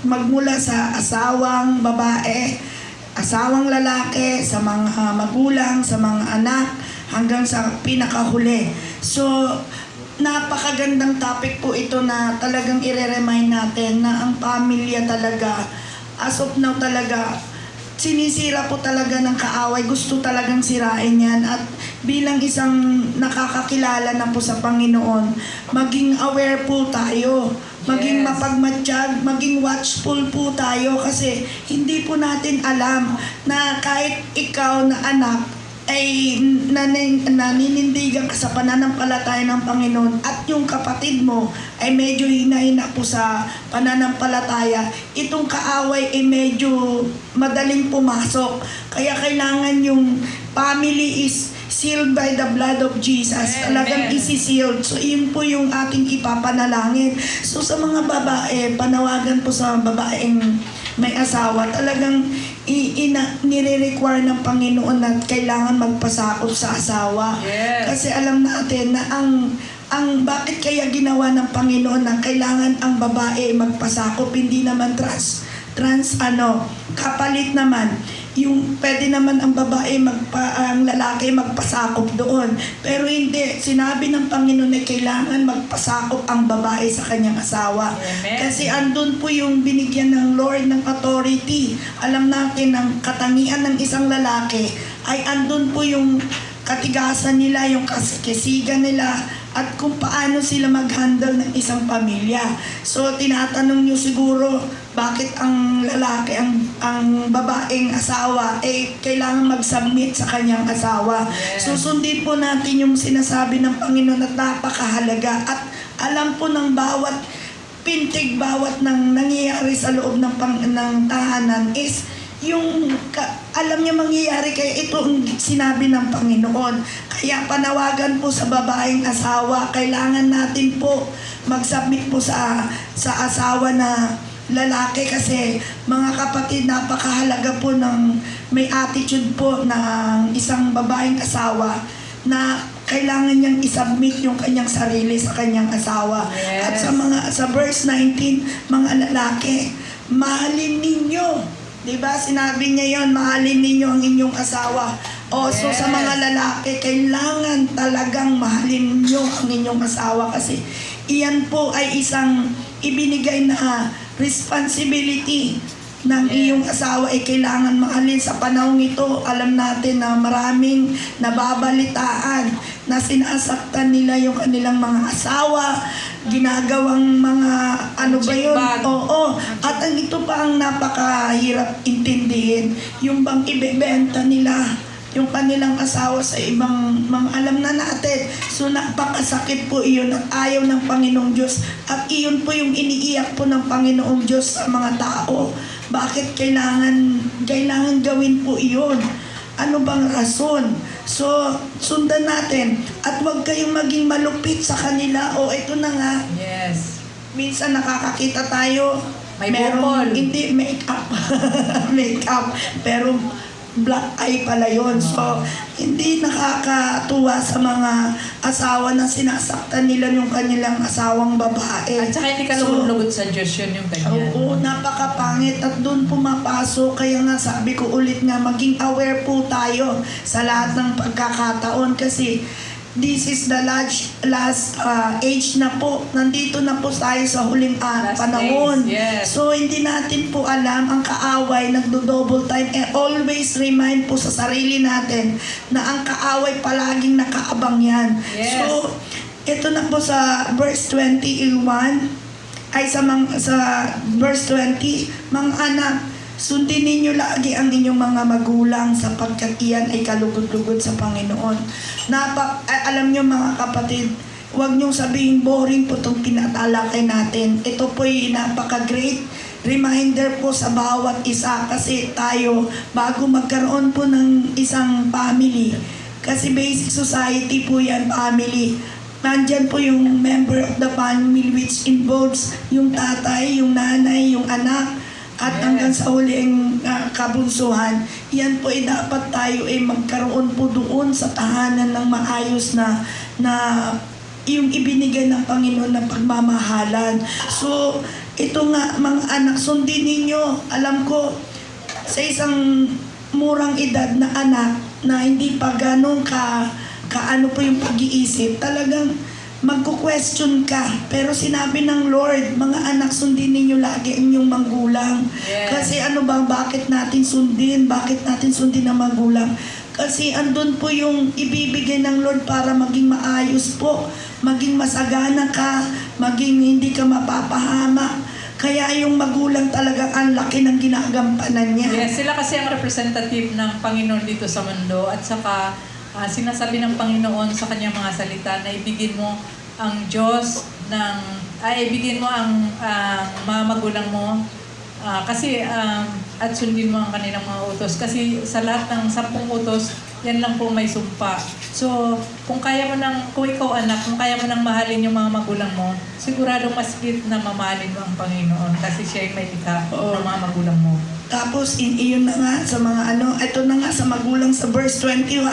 S2: magmula sa asawang babae, asawang lalaki, sa mga magulang, sa mga anak, hanggang sa pinakahuli. So, napakagandang topic po ito na talagang i-remind natin na ang pamilya talaga, as of now talaga, sinisira po talaga ng kaaway. Gusto talagang sirain yan. At bilang isang nakakakilala na po sa Panginoon, maging aware po tayo. Maging
S3: Yes.
S2: mapagmatsyag, maging watchful po tayo kasi hindi po natin alam na kahit ikaw na anak ay naninindigan ka sa pananampalataya ng Panginoon at yung kapatid mo ay medyo hina-hina po sa pananampalataya, itong kaaway ay medyo madaling pumasok. Kaya kailangan yung family is sealed by the blood of Jesus.
S3: Amen.
S2: Talagang isi-sealed. So, yun po yung ating ipapanalangin. So, sa mga babae, panawagan po sa babaeng may asawa, talagang nire-require ng Panginoon na kailangan magpasakop sa asawa.
S3: Yes.
S2: Kasi alam natin na ang bakit kaya ginawa ng Panginoon na kailangan ang babae magpasakop, hindi naman kapalit naman. yung pwede naman ang babae ang lalaki magpasakop doon. Pero hindi, sinabi ng Panginoon na kailangan magpasakop ang babae sa kanyang asawa.
S3: Amen.
S2: Kasi andun po yung binigyan ng Lord ng authority. Alam natin ang katangian ng isang lalaki ay andun po yung katigasan nila, yung kasigan nila, at kung paano sila mag-handle ng isang pamilya. So, tinatanong nyo siguro, bakit ang lalaki, ang babaeng asawa, kailangan mag-submit sa kanyang asawa.
S3: Yes.
S2: Susundin po natin yung sinasabi ng Panginoon at napakahalaga. At alam po ng bawat pintig, bawat nang nangyayari sa loob ng tahanan is yung alam niya mangyayari, kaya ito ang sinabi ng Panginoon. Kaya panawagan po sa babaeng asawa, kailangan natin po mag-submit po sa asawa na lalaki, kasi mga kapatid, napakahalaga po ng may attitude po ng isang babaeng asawa na kailangan niyang isubmit yung kanyang sarili sa kanyang asawa.
S3: Yes.
S2: At sa verse 19, mga lalaki, mahalin ninyo. Diba? Sinabi niya yon, mahalin ninyo ang inyong asawa. So sa mga lalaki, kailangan talagang mahalin ninyo ang inyong asawa, kasi iyan po ay isang ibinigay na responsibility ng iyong asawa, kailangan mahalin. Sa panahong ito, alam natin na maraming nababalitaan na sinasaktan nila yung kanilang mga asawa, ginagawang mga ano ba yun?
S3: Chickbag.
S2: Oo. At ang ito pa ang napakahirap intindihin, yung bang ibebenta nila yung kanilang asawa sa ibang mga alam na natin. So napakasakit po iyon at ayaw ng Panginoong Diyos. At iyon po yung iniiyak po ng Panginoong Diyos sa mga tao. Bakit kailangan gawin po iyon? Ano bang rason? So, sundan natin. At huwag kayong maging malupit sa kanila. Ito na nga.
S3: Yes.
S2: Minsan nakakakita tayo.
S3: May bukol.
S2: Hindi, make-up. Make-up. Pero black eye pala yun. So, hindi nakakatuwa sa mga asawa na sinasaktan nila yung kanilang asawang babae.
S3: At saka hindi ka lugod sa Diyos yun yung ganyan.
S2: Oo, napakapangit at doon pumapasok. Kaya nga sabi ko ulit nga, maging aware po tayo sa lahat ng pagkakataon, kasi this is the last age na po. Nandito na po tayo sa huling
S3: Last
S2: panahon.
S3: days, yes.
S2: So, hindi natin po alam ang kaaway, nagdo-double time. Always remind po sa sarili natin na ang kaaway palaging nakaabang yan.
S3: Yes.
S2: So, ito na po sa verse 21, sa verse 20, mga anak, sundin ninyo lagi ang inyong mga magulang, sapagkat iyan ay kalugod-lugod sa Panginoon. Alam nyo mga kapatid, huwag nyong sabihin boring po itong tinatalakay natin. Ito po'y napaka-great reminder po sa bawat isa, kasi tayo, bago magkaroon po ng isang family, kasi basic society po yan, family. Nandyan po yung member of the family, which involves yung tatay, yung nanay, yung anak, at hanggang sa huling kabunsuhan. Yan po ay dapat tayo ay magkaroon po doon sa tahanan ng maayos na yung ibinigay ng Panginoon na pagmamahalan. So, ito nga mga anak, sundin ninyo. Alam ko, sa isang murang edad na anak na hindi pa ganun kaano po yung pag-iisip, talagang magko-question ka. Pero sinabi ng Lord, mga anak, sundin ninyo lagi ang inyong magulang.
S3: Yes.
S2: Kasi bakit natin sundin? Bakit natin sundin ang magulang? Kasi andun po yung ibibigay ng Lord para maging maayos po, maging masagana ka, maging hindi ka mapapahama. Kaya yung magulang talaga ang laki ng ginagampanan niya.
S3: Yes, sila kasi ang representative ng Panginoon dito sa mundo, at saka sinasabi ng Panginoon sa kanyang mga salita na ibigin mo ang Diyos ibigin mo ang mga magulang mo, kasi at sundin mo ang kanilang mga utos, kasi sa lahat ng 10 utos yan lang po may sumpa. So kung ikaw anak, kung kaya mo nang mahalin yung mga magulang mo, siguradong mas higit na mamahalin mo ang Panginoon, kasi siya ay may ika ng mga magulang mo.
S2: Tapos iyon na nga sa mga ito na nga sa magulang sa verse 21.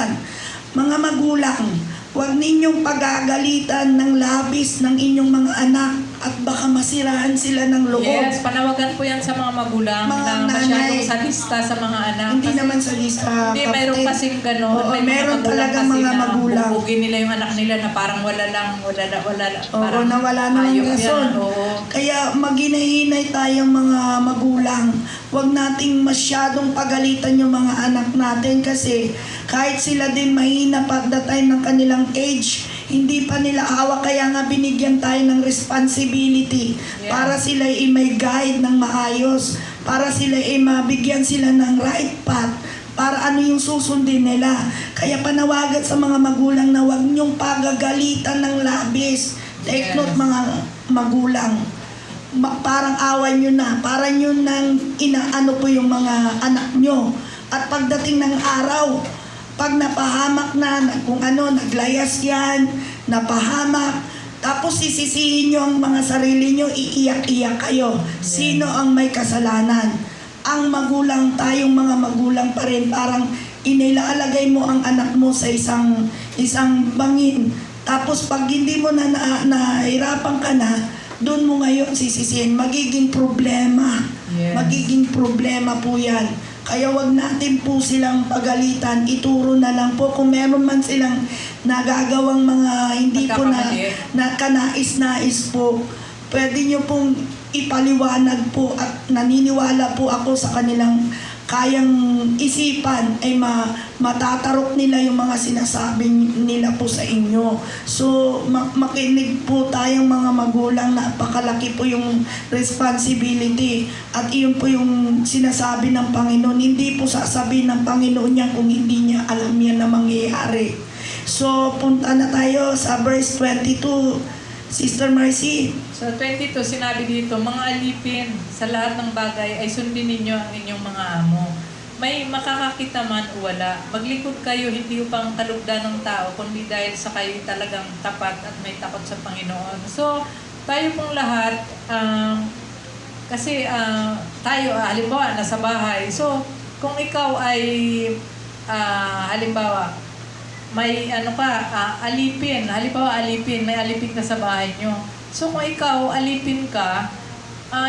S2: Mga magulang, huwag ninyong pagagalitan ng labis ng inyong mga anak at baka masiraan sila ng loob.
S3: Yes, panawagan po yan sa mga magulang
S2: Mga
S3: na
S2: nanay.
S3: masyadong sadista sa mga anak.
S2: Hindi
S3: Kasi
S2: naman sa lista.
S3: hindi, mayroon kasing gano'n.
S2: Oo,
S3: May mga
S2: meron
S3: magulang
S2: talagang
S3: kasi
S2: mga
S3: na
S2: magulang.
S3: bubugin nila yung anak nila na parang wala
S2: Oo,
S3: parang
S2: nawala na ng
S3: hayop yan.
S2: rason.
S3: Oo.
S2: Kaya maginahinay tayong mga magulang. Huwag nating masyadong pagalitan yung mga anak natin kasi kahit sila din mahina pagdating ng kanilang age, hindi pa nila hawak, kaya nga binigyan tayo ng responsibility para sila ay may guide ng maayos, para sila ay mabigyan sila ng right path, para ano yung susundin nila. Kaya panawagan sa mga magulang na huwag niyong pagagalitan ng labis. Take note mga magulang. Parang awan nyo na, para nyo nang inaano po yung mga anak nyo. At pagdating ng araw, pag napahamak na, kung ano, naglayas yan, napahamak, tapos sisisihin nyo ang mga sarili nyo, iiyak-iyak kayo. Sino ang may kasalanan? Ang magulang, tayong mga magulang pa rin, parang inilalagay mo ang anak mo sa isang bangin. Tapos pag hindi mo na nahirapan ka na, doon mo ngayon sisisihin, magiging problema.
S3: Yes.
S2: Magiging problema po yan. Kaya wag natin po silang pagalitan, ituro na lang po kung meron man silang nagagawang mga hindi po na kanais-nais po. Pwede nyo pong ipaliwanag po at naniniwala po ako sa kanilang kayang isipan ay matatarok nila yung mga sinasabi nila po sa inyo. So, makinig po tayong mga magulang, napakalaki po yung responsibility at iyon po yung sinasabi ng Panginoon. Hindi po sasabihin ng Panginoon niya kung hindi niya alam yan na mangyayari. So, punta na tayo sa verse 22. Sister Marcy.
S3: So 22, sinabi dito, mga alipin sa lahat ng bagay ay sundin ninyo ang inyong mga amo. May makakakita man o wala, maglingkod kayo hindi upang kalugdan ng tao, kundi dahil sa kayo talagang tapat at may takot sa Panginoon. So, tayo pong lahat, kasi tayo, halimbawa, nasa bahay. So, kung ikaw ay, halimbawa, may alipin, halimbawa alipin, may alipin ka sa bahay nyo. So kung ikaw, alipin ka,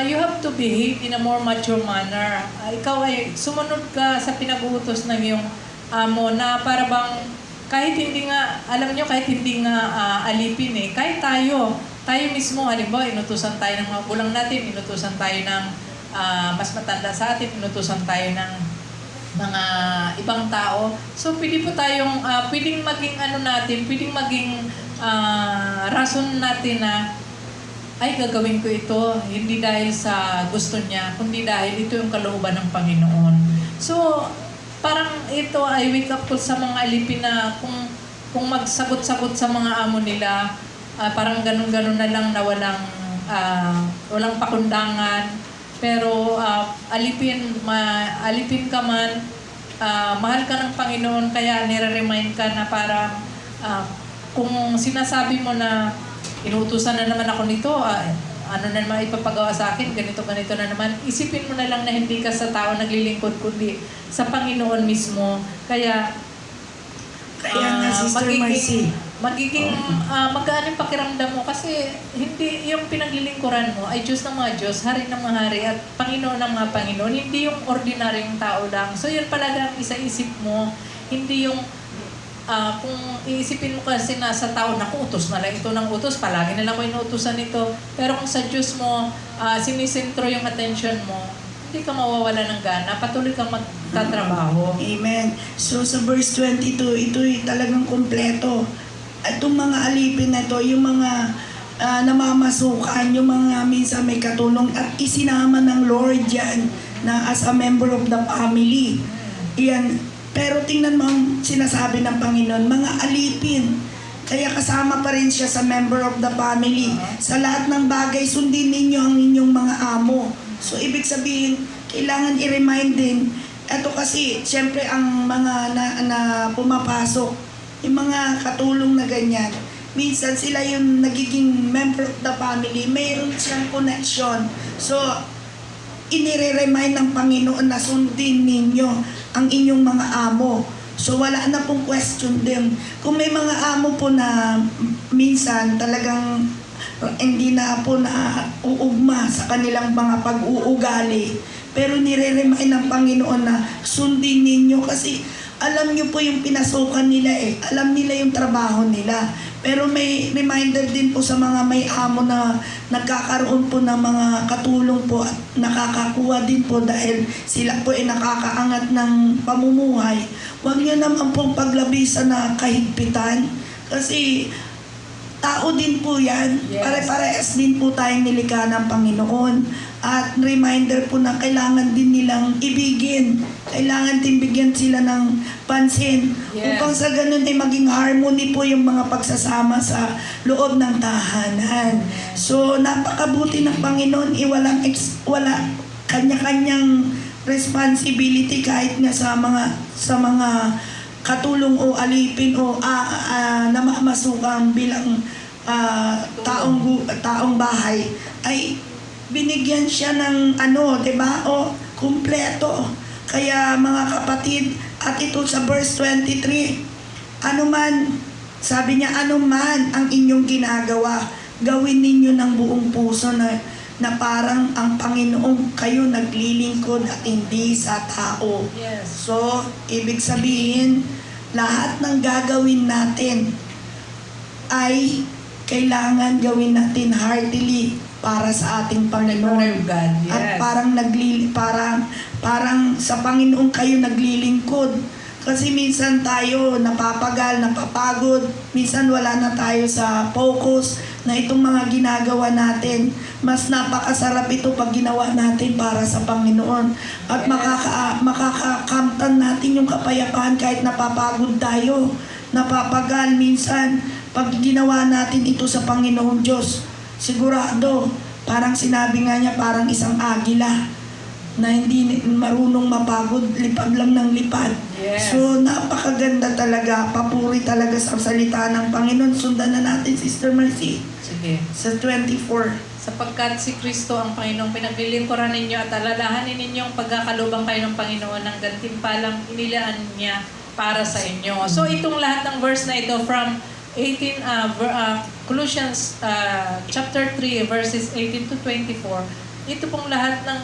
S3: you have to behave in a more mature manner. Ikaw ay sumunod ka sa pinag-uutos ng iyong amo na para bang, kahit hindi nga, alam nyo, kahit hindi nga alipin kahit tayo mismo, halimbawa, inutusan tayo ng mga gulang natin, inutusan tayo ng mas matanda sa atin, inutusan tayo ng mga ibang tao. So, pwede po tayong, pwedeng maging pwedeng maging rason natin na, ay, gagawin ko ito, hindi dahil sa gusto niya, kundi dahil ito yung kalooban ng Panginoon. So, parang ito ay wake up call sa mga alipin na kung magsagot-sagot sa mga amo nila, parang ganun-ganun na lang na walang pakundangan. Pero alipin ka man, mahal ka ng Panginoon, kaya nire-remind ka na para kung sinasabi mo na inuutusan na naman ako nito, ano na naman ipapagawa sa akin, ganito na naman, isipin mo na lang na hindi ka sa tao naglilingkod, kundi sa Panginoon mismo. Kaya
S2: Nga, Sister Marcy.
S3: magiging magaan yung pakiramdam mo kasi hindi yung pinaglilingkuran mo ay Diyos ng mga Diyos, Hari ng mga Hari at Panginoon ng mga Panginoon, hindi yung ordinaryong tao lang. So yun pala ang isa-isip mo, hindi yung kung iisipin mo kasi nasa tao, naku, utos na lang ito ng utos, palagi na lang ako inuutusan ito. Pero kung sa Diyos mo, sinisentro yung attention mo, hindi ka mawawala ng gana, patuloy kang magtatrabaho.
S2: Amen. So sa verse 22, ito'y talagang kompleto. At itong mga alipin na ito, yung mga namamasukan, yung mga minsan may katulong at isinama ng Lord yan na as a member of the family. Yan. Pero tingnan mo ang sinasabi ng Panginoon, mga alipin. Kaya kasama pa rin siya sa member of the family. Sa lahat ng bagay, sundin ninyo ang inyong mga amo. So, ibig sabihin, kailangan i-remind din. Ito kasi, siyempre, ang mga na pumapasok, yung mga katulong na ganyan, minsan sila yung nagiging member of the family, mayroon siyang connection. So, inire-remind ng Panginoon na sundin ninyo ang inyong mga amo. So wala na pong question din. Kung may mga amo po na minsan talagang hindi na po na uugma sa kanilang mga pag-uugali. Pero nire-remind ng Panginoon na sundin ninyo kasi alam nyo po yung pinasukan nila eh. Alam nila yung trabaho nila. Pero may reminder din po sa mga may amo na nagkakaroon po ng mga katulong po at nakakakuha din po dahil sila po ay nakakaangat ng pamumuhay. Huwag nyo naman pong paglabisan na kahigpitan kasi tao din po yan.
S3: Yes.
S2: Pare-parehas din po tayong nilikha ng Panginoon. At reminder po na kailangan din nilang ibigin. Kailangan din bigyan sila ng pansin.
S3: Yes.
S2: Upang sa ganun ay maging harmony po yung mga pagsasama sa loob ng tahanan. So napakabuti ng Panginoon. Wala kanya-kanyang responsibility kahit nga sa mga katulong o alipin o namamasukang bilang taong bahay ay binigyan siya ng 'di ba? O kumpleto. Kaya mga kapatid, at ito sa verse 23, sabi niya, anuman ang inyong ginagawa, gawin ninyo ng buong puso na parang ang Panginoong kayo naglilingkod at hindi sa tao.
S3: Yes.
S2: So, ibig sabihin, lahat ng gagawin natin ay kailangan gawin natin heartily para sa ating Panginoon.
S3: God, yes.
S2: At parang sa Panginoon kayo naglilingkod. Kasi minsan tayo napapagal, napapagod, minsan wala na tayo sa focus na itong mga ginagawa natin. Mas napakasarap ito pag ginawa natin para sa Panginoon. At
S3: Yes.
S2: makakakamtan natin yung kapayapaan kahit napapagod tayo, napapagal minsan. Pag ginawa natin ito sa Panginoong Diyos, sigurado, parang sinabi nga niya, parang isang agila na hindi marunong mapagod, lipad lang ng lipad.
S3: Yes.
S2: So, napakaganda talaga, papuri talaga sa salita ng Panginoon. Sundan na natin, Sister Mercy,
S3: Sige.
S2: sa 24.
S3: Sapagkat si Kristo ang Panginoong pinaglilingkuran ninyo at alalahanin ninyong pagkakalubang kayo ng Panginoon ng gantimpalang inilaan niya para sa inyo. So itong lahat ng verse na ito from Colossians chapter 3 verses 18 to 24, ito pong lahat ng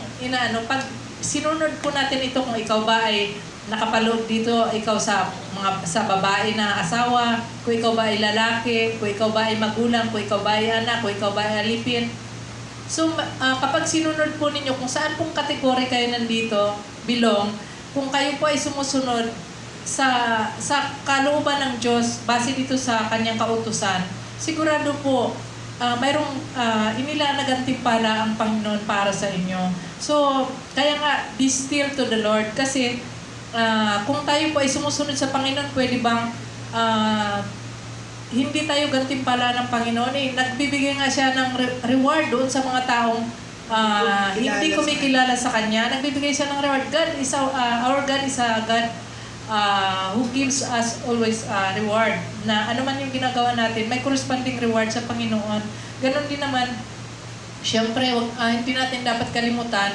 S3: pag sinunod po natin ito, kung ikaw ba ay nakapaloob dito, ikaw sa babae na asawa, kung ikaw ba ay lalaki, kung ikaw ba ay magulang, kung ikaw ba ay anak, kung ikaw ba ay alipin. So kapag sinunod po ninyo kung saan pong kategory kayo nandito belong, kung kayo po ay sumusunod sa kalooban ng Diyos base dito sa kanyang kautusan, sigurado po mayroong inila na gantimpala ang Panginoon para sa inyo. So kaya nga, be still to the Lord, kasi kung tayo po ay sumusunod sa Panginoon, pwede bang hindi tayo gantimpala ng Panginoon? Nagbibigay nga siya ng reward doon sa mga taong hindi kumikilala sa Kanya. Nagbibigay siya ng reward. Our God is a God who gives us always reward. Na ano man yung ginagawa natin, may corresponding reward sa Panginoon. Ganon din naman, syempre, hindi natin dapat kalimutan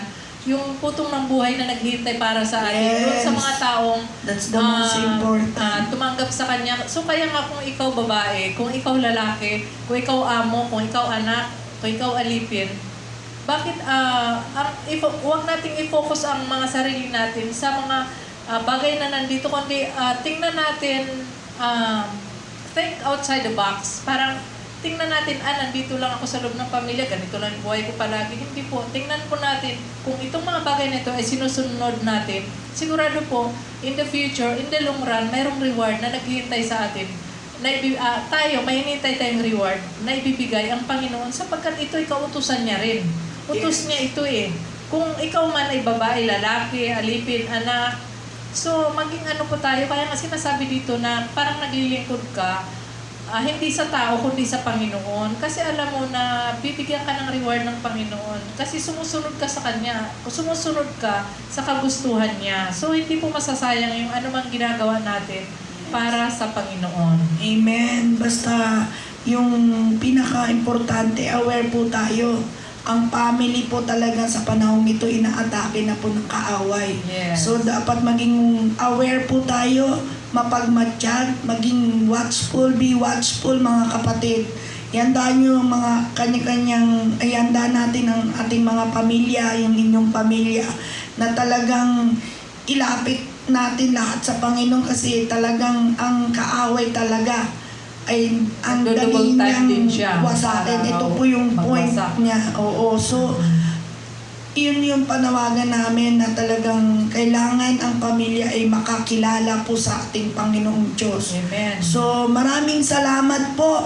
S3: yung putong ng buhay na naghihintay para sa atin.
S2: Yes.
S3: Doon sa mga taong
S2: That's the most important.
S3: tumanggap sa Kanya. So kaya nga, kung ikaw babae, kung ikaw lalaki, kung ikaw amo, kung ikaw anak, kung ikaw alipin, bakit huwag nating i-focus ang mga sarili natin sa mga bagay na nandito, kundi tingnan natin, think outside the box. Parang tingnan natin, nandito lang ako sa loob ng pamilya, ganito lang buhay ko palagi. Hindi po. Tingnan po natin kung itong mga bagay na ito ay sinusunod natin. Sigurado po, in the future, in the long run, mayroong reward na naghihintay sa atin. May hinihintay tayong reward na ibibigay ang Panginoon sapagkat ito ay kautusan niya rin. Utos niya ito eh. Kung ikaw man ay babae, lalaki, alipin, anak, so maging po tayo. Kaya nga sinasabi dito na parang naglilingkod ka, hindi sa tao kundi sa Panginoon, kasi alam mo na bibigyan ka ng reward ng Panginoon kasi sumusunod ka sa Kanya, sumusunod ka sa kagustuhan niya. So hindi po masasayang yung anumang ginagawa natin para sa Panginoon.
S2: Amen. Basta yung pinaka-importante, aware po tayo. Ang family po talaga sa panahon ito inaatake na po ng kaaway.
S3: Yes.
S2: So dapat maging aware po tayo, mapagmatsyag, maging watchful, be watchful mga kapatid. Ihandaan nyo ang mga kanya-kanyang, ihandaan natin ang ating mga pamilya, yung inyong pamilya, na talagang ilapit natin lahat sa Panginoon kasi talagang ang kaaway talaga ay ang
S3: Double
S2: dali
S3: time din
S2: niyang
S3: siya
S2: wasakin.
S3: para
S2: Ito po yung point
S3: magwasak.
S2: niya. Oo, so yun yung panawagan namin na talagang kailangan ang pamilya ay makakilala po sa ating Panginoong Diyos.
S3: Amen.
S2: So maraming salamat po.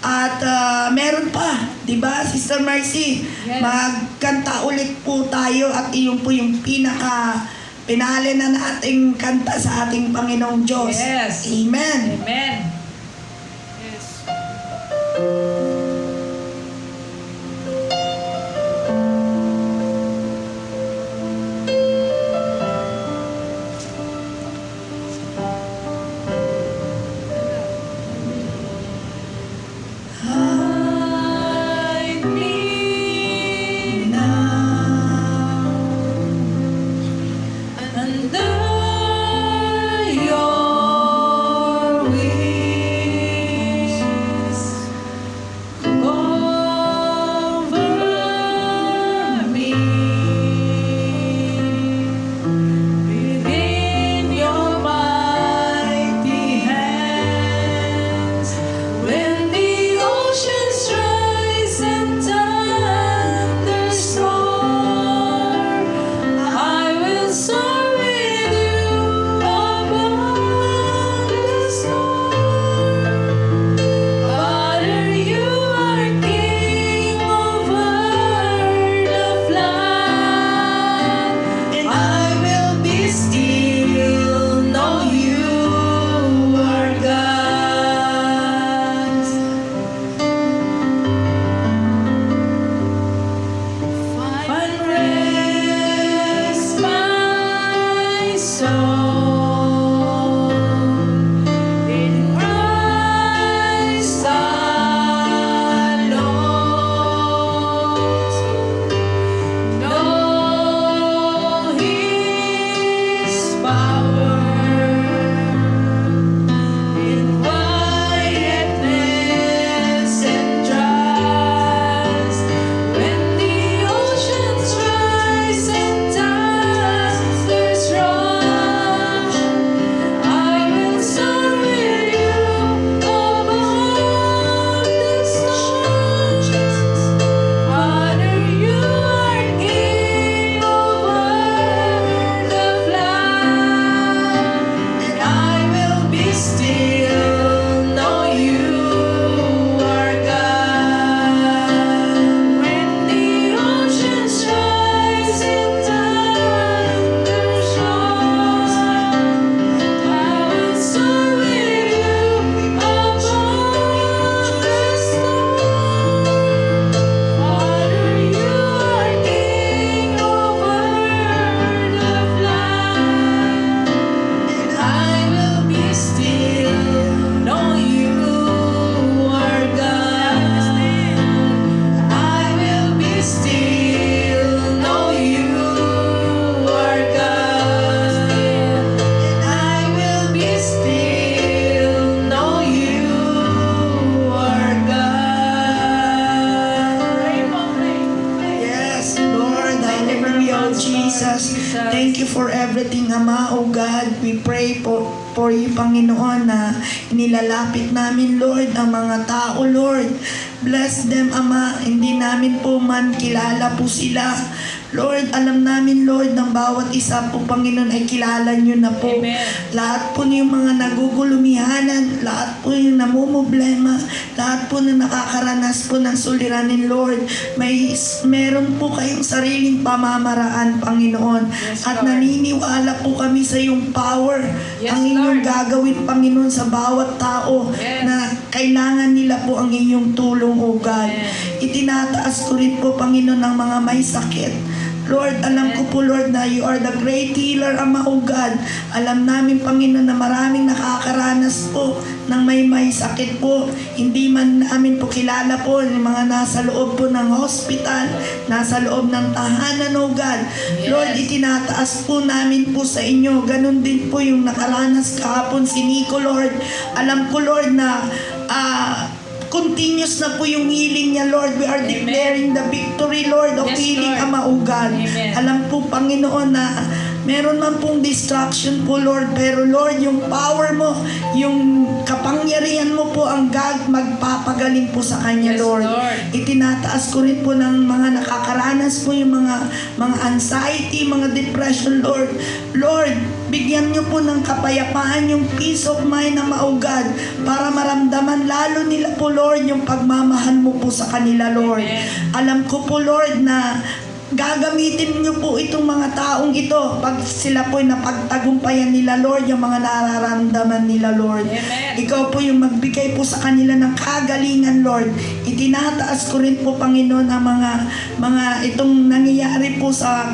S2: At meron pa, 'di ba, Sister Mercy?
S3: Yes.
S2: Magkanta ulit po tayo at iyon po yung pinaka pinali na nating kanta sa ating Panginoong Diyos.
S3: Yes.
S2: Amen.
S3: Amen.
S1: Yes.
S3: Hide me now under your wings. Cover me within your mighty hands. When the oceans rise and thunders roar, I will soar with you above the storm. Father, you are King over the flood, and I will be still, know you are God. Find rest my soul in Christ alone. Know His power in quietness and trust. When the oceans rise and thunders roar, I will soar with you above the storm. Father, you are King over the flood, and I will be still, know you are God. When the oceans rise and thunders roar, I will soar with you above the storm. Father, you are King over the flood, and I will be still, know you are God. I will be still, know you are God. I will be still, know you are God.
S2: Yes, Lord, hallelujah, oh Jesus. Thank you for everything, Ama, oh God. We pray for you, Panginoon, na inilalapit namin, Lord, ang mga tao, Lord. Bless them, Ama. Hindi namin po man kilala po sila. Lord, alam namin, Lord, ng bawat isa po, Panginoon, ay kilala nyo na po.
S3: Amen.
S2: Lahat po yung mga nagugulumihanan, lahat po yung namumblema, lahat po na nakakaranas po ng suliranin, Lord. Meron po kayong sariling pamamaraan, Panginoon.
S3: Yes,
S2: At
S3: Lord.
S2: naniniwala po kami sa iyong power.
S3: Yes,
S2: ang inyong
S3: Lord.
S2: gagawin, Panginoon, sa bawat tao
S3: Yes.
S2: na kailangan nila po ang inyong tulong, O God.
S3: Amen.
S2: Itinataas ko rin po, Panginoon, ng mga may sakit. Lord, alam ko po, Lord, na you are the great healer, Ama, O God. Alam namin, Panginoon, na maraming nakakaranas po ng may sakit po. Hindi man namin po kilala po yung mga nasa loob po ng hospital, nasa loob ng tahanan, O God.
S3: Yes.
S2: Lord, itinataas po namin po sa inyo. Ganon din po yung nakaranas kahapon si Nico, Lord. Alam ko, Lord, na continuous na po yung healing niya, Lord. We are
S3: Amen.
S2: declaring the victory, Lord, of
S3: Yes,
S2: healing,
S3: Lord.
S2: Ama, O God.
S3: Amen.
S2: Alam po, Panginoon, na meron man pong distraction po, Lord, pero Lord, yung power mo, yung kapangyarihan mo po ang magpapagaling po sa kanya,
S3: Yes,
S2: Lord.
S3: Lord.
S2: Itinataas ko rin po ng mga nakakaranas po yung mga anxiety, mga depression, Lord. Lord, bigyan niyo po ng kapayapaan yung peace of mind na maugad para maramdaman lalo nila po, Lord, yung pagmamahal mo po sa kanila, Lord.
S3: Amen.
S2: Alam ko po, Lord, na gagamitin niyo po itong mga taong ito pag sila po'y napagtagumpayan nila, Lord, yung mga nararamdaman nila, Lord.
S3: Amen.
S2: Ikaw po yung magbigay po sa kanila ng kagalingan, Lord. Itinataas ko rin po, Panginoon, ang mga itong nangyayari po sa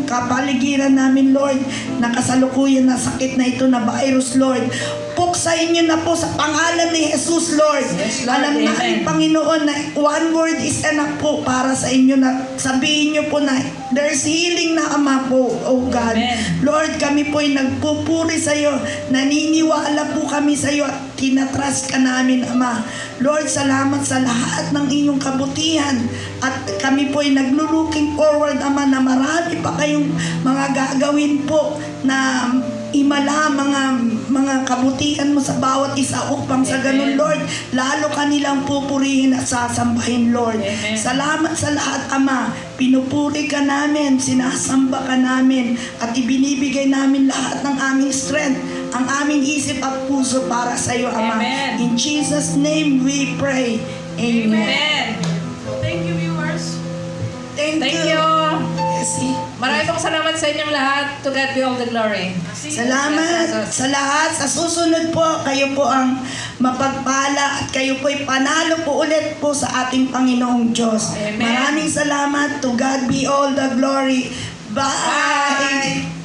S2: kapaligiran namin, Lord, na kasalukuyan na sakit na ito na virus, Lord. Puksain niyo na po sa pangalan ni Jesus, Lord.
S3: Yes, Lord.
S2: Alam
S3: Amen.
S2: namin, Panginoon, na one word is enough po para sa inyo na sabihin niyo po na there's healing na, Ama po, oh God.
S3: Amen.
S2: Lord, kami po'y nagpupuri sa iyo. Naniniwala po kami sa iyo at tinatrust ka namin, Ama. Lord, salamat sa lahat ng inyong kabutihan. At kami po'y naglo-looking forward, Ama, na marami pa kayong mga gagawin po na imala mga kabutihan mo sa bawat isa upang sa ganun,
S3: Amen.
S2: Lord, lalo kanilang pupurihin at sasambahin, Lord.
S3: Amen.
S2: Salamat sa lahat, Ama. Pinupuri ka namin, sinasamba ka namin, at ibinibigay namin lahat ng aming strength, ang aming isip at puso para sa iyo, Ama.
S3: Amen.
S2: In Jesus' name we pray. Amen.
S3: Amen.
S1: Thank you, viewers.
S2: Thank
S3: Thank
S2: you.
S3: you.
S2: Yes,
S3: Maraming pong salamat sa inyong lahat. To God be all the glory.
S2: salamat sa lahat. Sa susunod po, kayo po ang mapagpala at kayo po'y panalo po ulit po sa ating Panginoong Diyos.
S3: Amen.
S2: Maraming salamat. To God be all the glory. Bye!
S3: Bye.